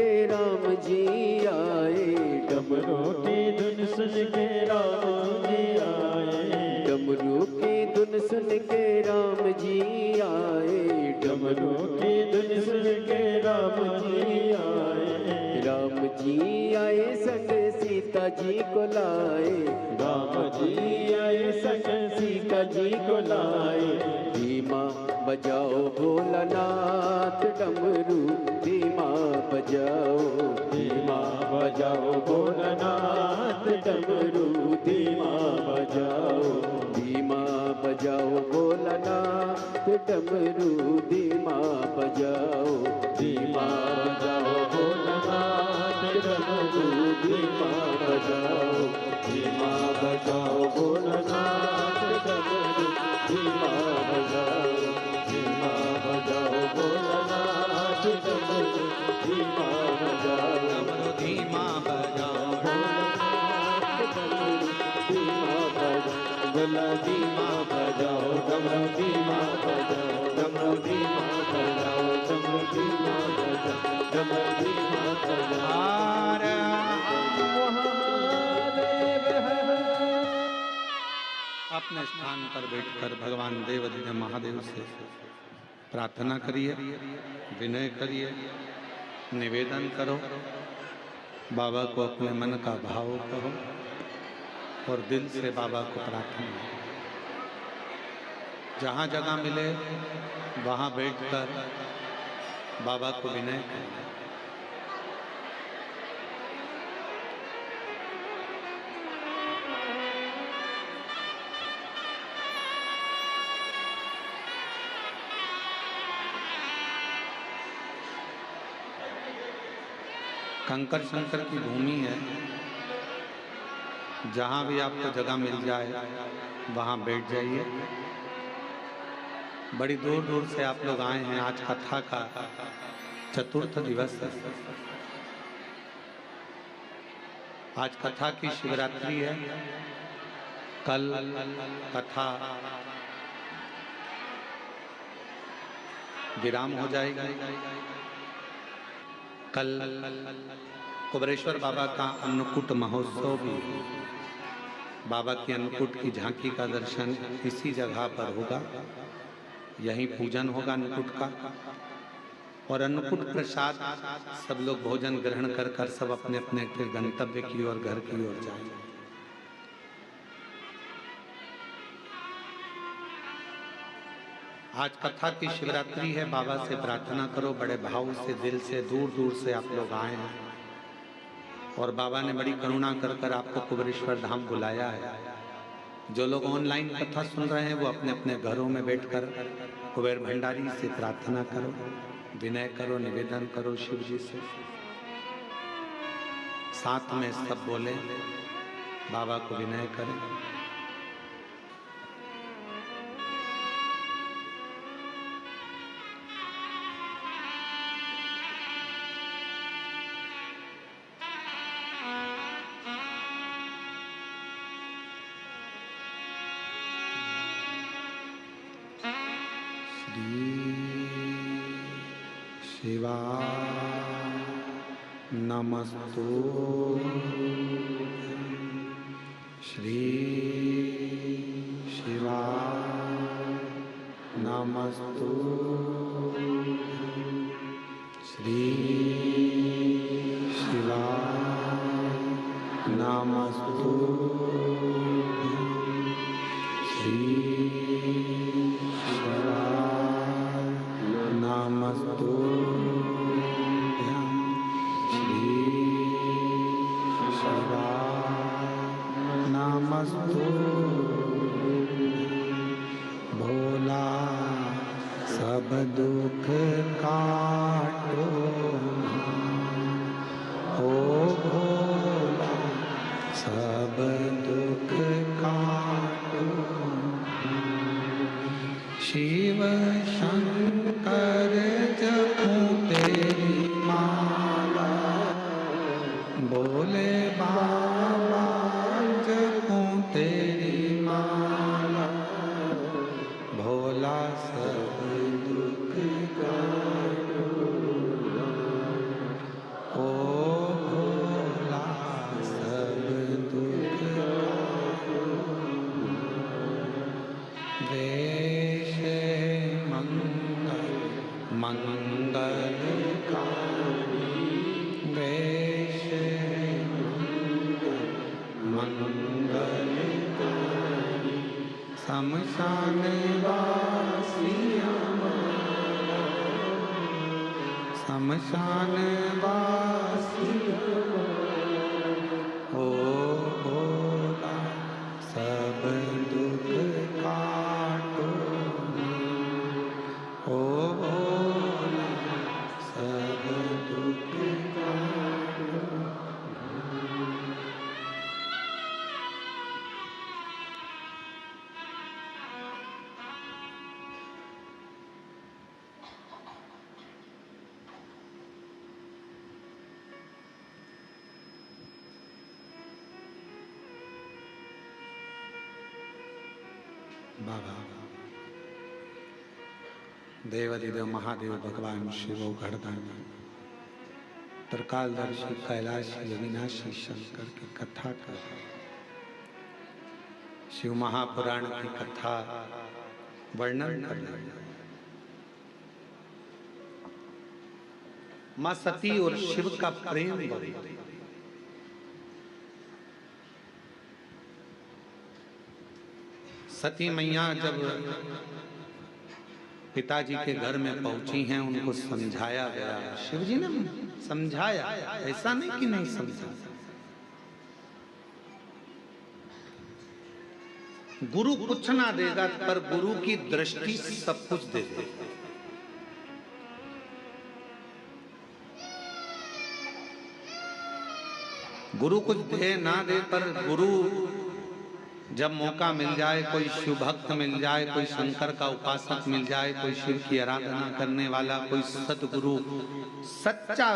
के राम जी आए, डमरू की धुन सुन के राम जी आए, डमरू की धुन सुन के राम जी आए, डमरू की धुन सुन के राम जी आए, राम जी आए संग सीता जी को लाए, राम जी आए संग सीता जी को लाए, धीमा बजाओ भोलानाथ डमरू, धीमा बजाओ, धीमा बजाओ भोलानाथ डमरू, धीमा बजाओ, धीमा बजाओ भोलानाथ डमरू, धीमा बजाओ, धीमा बजाओ भोलानाथ डमरू, धीमा बजाओ, धीमा बजाओ भोलानाथ डमरू, धीमा बजाओ, धीमा बजाओ भोलानाथ डमरू, धीमा बजाओ, डमरू धीमा बजाओ, भोलानाथ डमरू, धीमा बजाओ, भोला धीमा बजाओ, डमरू धीमा बजाओ, डमरू धीमा बजाओ, डमरू धीमा बजाओ, डमरू धीमा बजाओ। महादेव है। अपने स्थान पर बैठकर भगवान देवाधिदेव महादेव से प्रार्थना करिए, विनय करिए, निवेदन करो, बाबा को अपने मन का भाव कहो और दिल से बाबा को प्रार्थना। जहाँ जगह मिले वहाँ बैठकर बाबा को विनय करें। कंकर शंकर की भूमि है, जहाँ भी आपको जगह मिल जाए वहाँ बैठ जाइए। बड़ी दूर दूर से आप लोग आए हैं। आज कथा का चतुर्थ दिवस है। आज कथा की शिवरात्रि है। कल कथा विराम हो जाएगी। कल कुबरेश्वर बाबा का अन्नकूट महोत्सव भी, बाबा की अन्नकूट की झांकी का दर्शन इसी जगह पर होगा। यहीं पूजन होगा अन्नकूट का, और अन्नकूट प्रसाद सब लोग भोजन ग्रहण कर कर सब अपने अपने गंतव्य की ओर, घर की ओर जाएंगे। आज कथा की शिवरात्रि है। बाबा से प्रार्थना करो, बड़े भाव से, दिल से। दूर दूर से आप लोग आए हैं और बाबा ने बड़ी करुणा कर कर आपको कुबरेश्वर धाम बुलाया है। जो लोग ऑनलाइन कथा सुन रहे हैं वो अपने अपने घरों में बैठकर कुबेर भंडारी से प्रार्थना करो, विनय करो, निवेदन करो शिव जी से। साथ में सब बोले, बाबा को विनय करें। शिवा नमस्तु श्री शिवा नमस्तु श्री शिवा नमस्तु श्री शिवा नमस्तु श्री शिवा नमस्तु। भोला सब दुख काटो, ओ भोला सब शमशान वासी हमारा, शमशान वासी ओ भोला सब दुख काटो, ओ भोला सब दुख काटो। बाबा देवादिदेव महादेव भगवान शिव घड़दान त्रिकालदर्शी कैलाशी अविनाशी शंकर की कथा कर, शिव महापुराण की कथा वर्णन कर रहे। मां सती और शिव का प्रेम बहुत। सती मैया जब पिताजी के घर में पहुंची हैं, उनको समझाया गया, शिव जी ने समझाया, ऐसा नहीं कि नहीं समझा। गुरु कुछ ना देगा पर गुरु की दृष्टि सब कुछ दे देगा। गुरु कुछ दे ना दे पर गुरु जब मौका मिल जाए, कोई शिव भक्त मिल जाए, कोई शंकर का उपासक मिल जाए, कोई शिव की आराधना करने वाला, कोई सतगुरु, सच्चा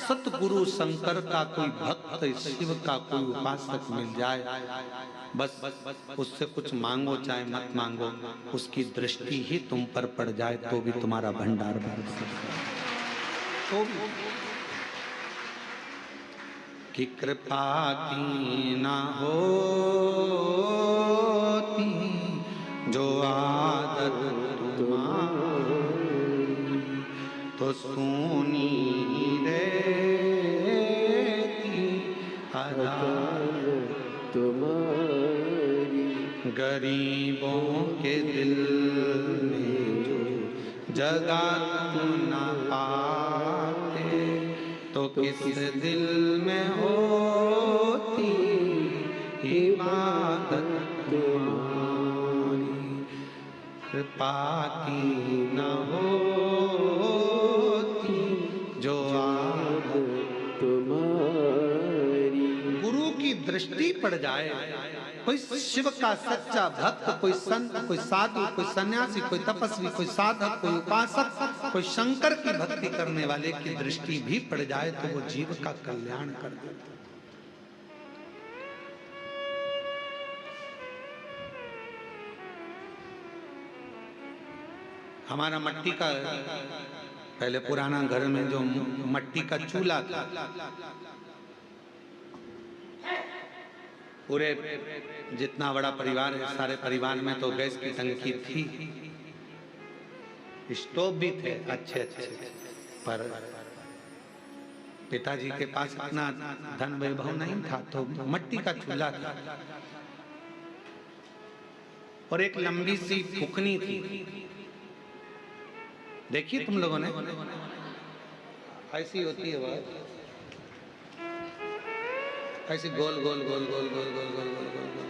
सतगुरु शंकर का कोई भक्त, शिव का कोई उपासक मिल जाए, बस उससे कुछ मांगो चाहे मत मांगो, उसकी दृष्टि ही तुम पर पड़ जाए तो भी तुम्हारा भंडार भर सकता है। तो भी कि कृपा की ना होती जो आदत तुम्हारी, तो सुनी रहती अदालत तुम्हारी। गरीबों के दिल में जो जगह तुम न पाते, तो किस दिल में होती इबादत तुम्हारी। कृपा की न होती जो आदत तुम्हारी। गुरु की दृष्टि पड़ जाए, कोई शिव का सच्चा भक्त, कोई संत, कोई साधु, कोई सन्यासी, कोई तपस्वी, कोई साधक, कोई उपासक, कोई शंकर की भक्ति करने वाले की दृष्टि भी पड़ जाए तो वो जीव का कल्याण कर देता। हमारा मट्टी का पहले पुराना घर में जो मट्टी का चूल्हा था, पूरे जितना बड़ा परिवार है, सारे परिवार में तो गैस की टंकी थी, स्टोव भी थे अच्छे अच्छे, पर पिताजी के पास इतना धन वैभव नहीं था, तो मट्टी का चूल्हा था और एक लंबी सी फुकनी थी। देखिए तुम लोगों ने, ऐसी होती है वह, ऐसे गोल गोल गोल गोल गोल गोल गोल गोल गोल गोल,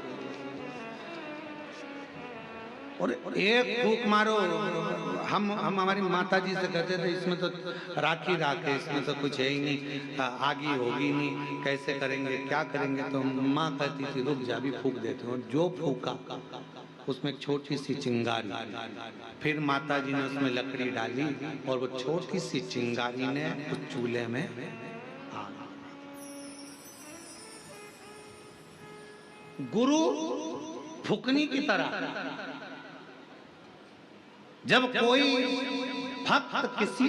और एक फूक मारो। हम हमारी माता जी से कहते थे इसमें तो राख ही राख है, इसमें तो कुछ है ही नहीं, आगी होगी नहीं, कैसे करेंगे क्या करेंगे। तो माँ कहती थी रुक जा, भी फूक देते हो। जो फूका उसमें एक छोटी सी चिंगारी, फिर माता जी ने उसमें लकड़ी डाली और वो छोटी सी चिंगारी ने उस चूल्हे में आग। गुरु फुकनी की तरह जब कोई भक्त किसी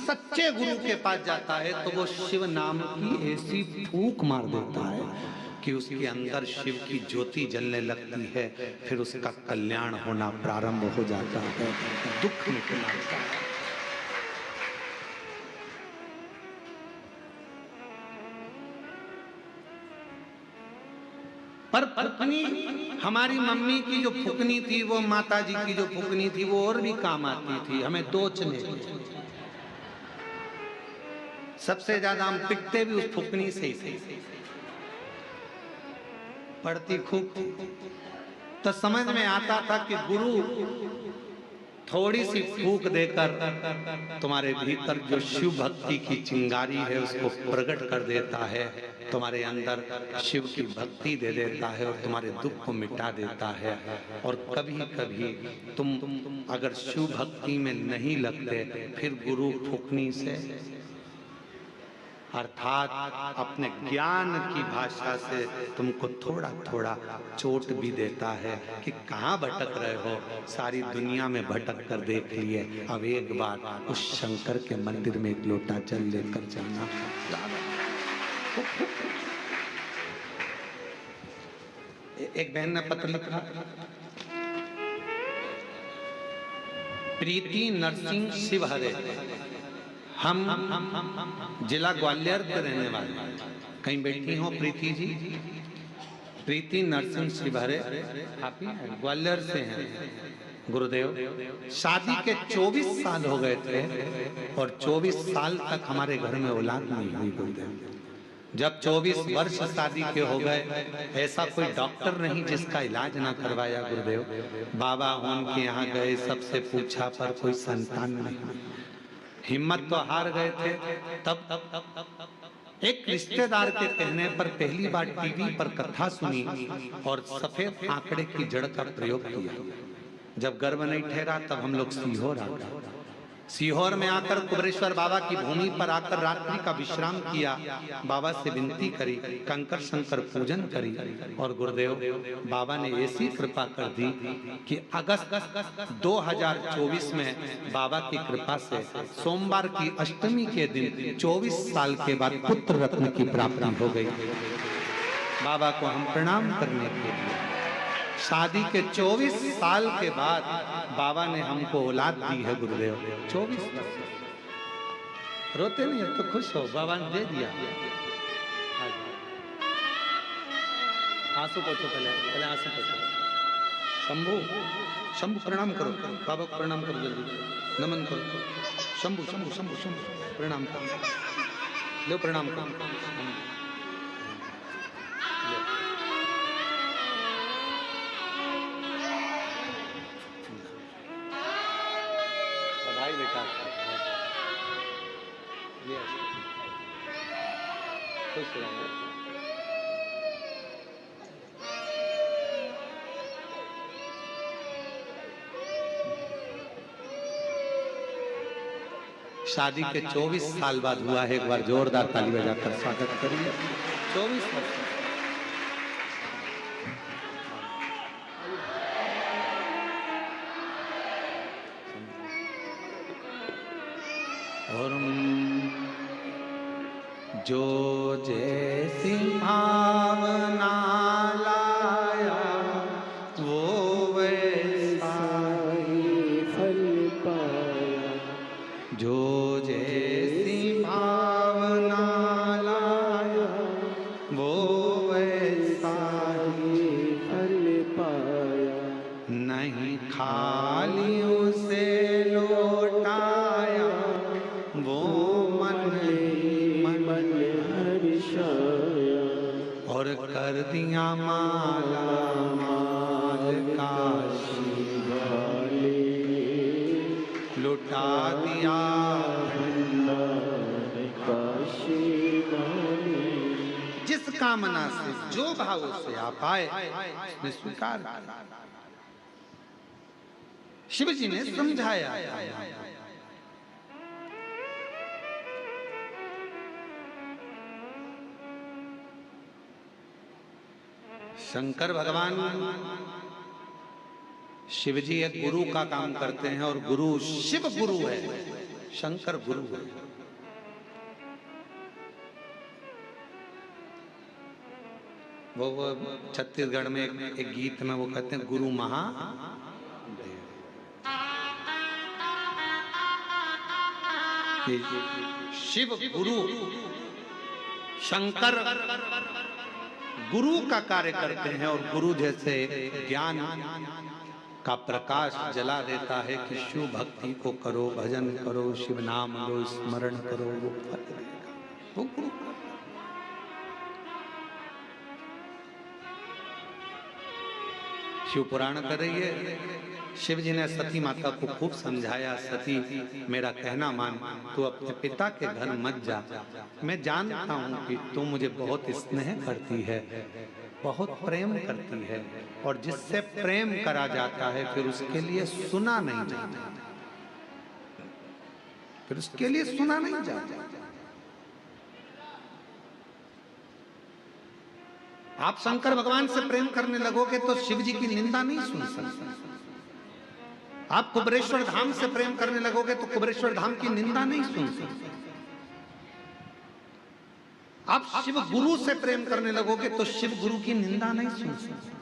सच्चे गुरु के पास जाता है तो वो शिव नाम की ऐसी फूंक मार देता है कि उसके अंदर शिव की ज्योति जलने लगती है, फिर उसका कल्याण होना प्रारंभ हो जाता है, दुख मिटना लगता है। पर फुकनी हमारी मम्मी की जो फुकनी थी, वो माता जी की जो फुकनी थी, वो और भी काम आती थी, हमें दोचने। सबसे ज्यादा हम पिटते भी उस फुकनी से ही थे। पढ़ती खूब थी तो समझ में आता था कि गुरु थोड़ी सी फूक देकर तुम्हारे भीतर जो शिव भक्ति की चिंगारी है उसको प्रकट कर देता है, तुम्हारे अंदर शिव की भक्ति दे देता है और तुम्हारे दुख को मिटा देता है। और कभी कभी तुम अगर शिव भक्ति में नहीं लगते, फिर गुरु फूकनी से अर्थात अपने ज्ञान की भाषा से तुमको थोड़ा थोड़ा चोट भी देता है कि कहाँ भटक रहे हो, सारी दुनिया में भटक कर देख लिए, अब एक बार उस शंकर के मंदिर में एक लोटा जल लेकर चलना। एक बहन ने पत्र लिखा, प्रीति नरसिंह शिवहरे, हम जिला ग्वालियर के रहने वाले। कहीं बैठी हो प्रीति जी? प्रीति नरसिंह शिवहरे आप ही ग्वालियर से हैं। गुरुदेव, शादी के 24 साल हो गए थे और 24 साल तक हमारे घर में औलाद नहीं हुई। गुरुदेव, जब 24 वर्ष शादी के हो गए, ऐसा कोई डॉक्टर नहीं जिसका इलाज ना करवाया। गुरुदेव, बाबा उनके यहाँ गए, सबसे पूछा पर कोई संतान नहीं, हिम्मत तो हार गए थे। तब एक रिश्तेदार के कहने पर पहली बार टीवी पर कथा सुनी और सफेद आंकड़े की जड़ का प्रयोग किया। जब गर्भ नहीं ठहरा तब हम लोग सीहोर आ गए। सीहोर में आकर कुबरेश्वर बाबा की भूमि पर आकर रात्रि का विश्राम किया, बाबा से विनती करी, कंकर शंकर पूजन करी और गुरुदेव बाबा ने ऐसी कृपा कर दी कि अगस्त 2024 में बाबा की कृपा से सोमवार की अष्टमी के दिन 24 साल के बाद पुत्र रत्न की प्राप्ति हो गई। बाबा को हम प्रणाम करने के लिए, शादी के 24 साल के बाद बाबा ने हमको औलाद दी है। गुरुदेव 24 वर्ष, रोते नहीं अब तो खुश हो, बाबा ने दे दिया। आंसू पोछो, पहले आंसू पोछो। शंभू शंभू प्रणाम करो, बाबा को प्रणाम करो, जल्दी नमन करो। शंभू शंभू शंभू शंभू प्रणाम करो, लो प्रणाम करो। बेटा खुश रहो। शादी के 24 साल बाद हुआ है। एक बार जोरदार ताली बजाकर स्वागत करिए। 24 वर्ष और जो जैसी भावना लाया वो वैसा ही फल पाया, जो जैसी भावना लाया वो वैसा ही फल पाया, नहीं खाली उसे लौटाया वो मन हर्षाया, और कर दिया माला माल काशी वाले लुटा दिया काशी वाले। जिस कामना से जो भाव से आप आए उसने स्वीकार किया। शिव जी ने समझाया, शंकर भगवान शिव जी एक गुरु का काम करते हैं और गुरु शिव गुरु है, शंकर गुरु है। वो छत्तीसगढ़ में एक गीत में वो कहते हैं गुरु महादेव। शिव गुरु शंकर गुरु का कार्य करते हैं और गुरु जैसे ज्ञान का प्रकाश जला देता है कि शिव भक्ति को करो, भजन करो, शिव नाम लो, स्मरण करो, वो फल देगा, वो गुरु। शिव पुराण कर रही है, शिव जी ने सती माता को खूब समझाया, सती मेरा कहना मान, तू अपने पिता के घर मत जा, मैं जानता हूं कि तू मुझे बहुत स्नेह करती है, बहुत प्रेम करती है, और जिससे प्रेम करा जाता है फिर उसके लिए सुना नहीं जाता, फिर उसके लिए सुना नहीं जाता। आप शंकर भगवान से प्रेम करने लगोगे तो शिव जी की निंदा नहीं सुन सकते। आप कुबेरेश्वर धाम से प्रेम करने लगोगे तो कुबेरेश्वर धाम की निंदा नहीं सुन सकते। आप शिव गुरु से प्रेम करने लगोगे तो शिव गुरु की निंदा नहीं सुन सकते।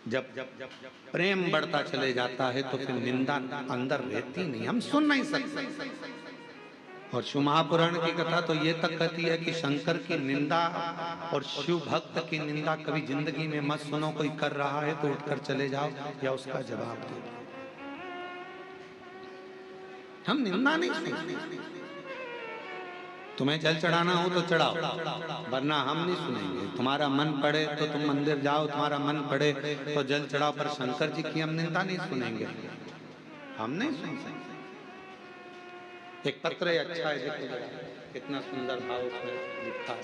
जब प्रेम बढ़ता चले जाता है तो फिर निंदा अंदर रहती नहीं, हम सुन नहीं सकते। और शिव महापुराण की कथा तो ये तक कहती है कि शंकर की निंदा और शिव भक्त की निंदा कभी जिंदगी में मत सुनो, कोई कर रहा है तो उठकर चले जाओ या उसका जवाब दो। हम निंदा नहीं सुनते। तुम्हें जल चढ़ाना हो तो चढ़ाओ, वरना हम नहीं सुनेंगे। तुम्हारा मन पड़े तो तुम मंदिर जाओ, तुम्हारा मन पड़े तो जल चढ़ाओ, पर शंकर जी की हम निंदा नहीं सुनेंगे, हम नहीं सुन सकते। एक पत्र अच्छा है, देखो कितना सुंदर भाव उसमें लिखा है।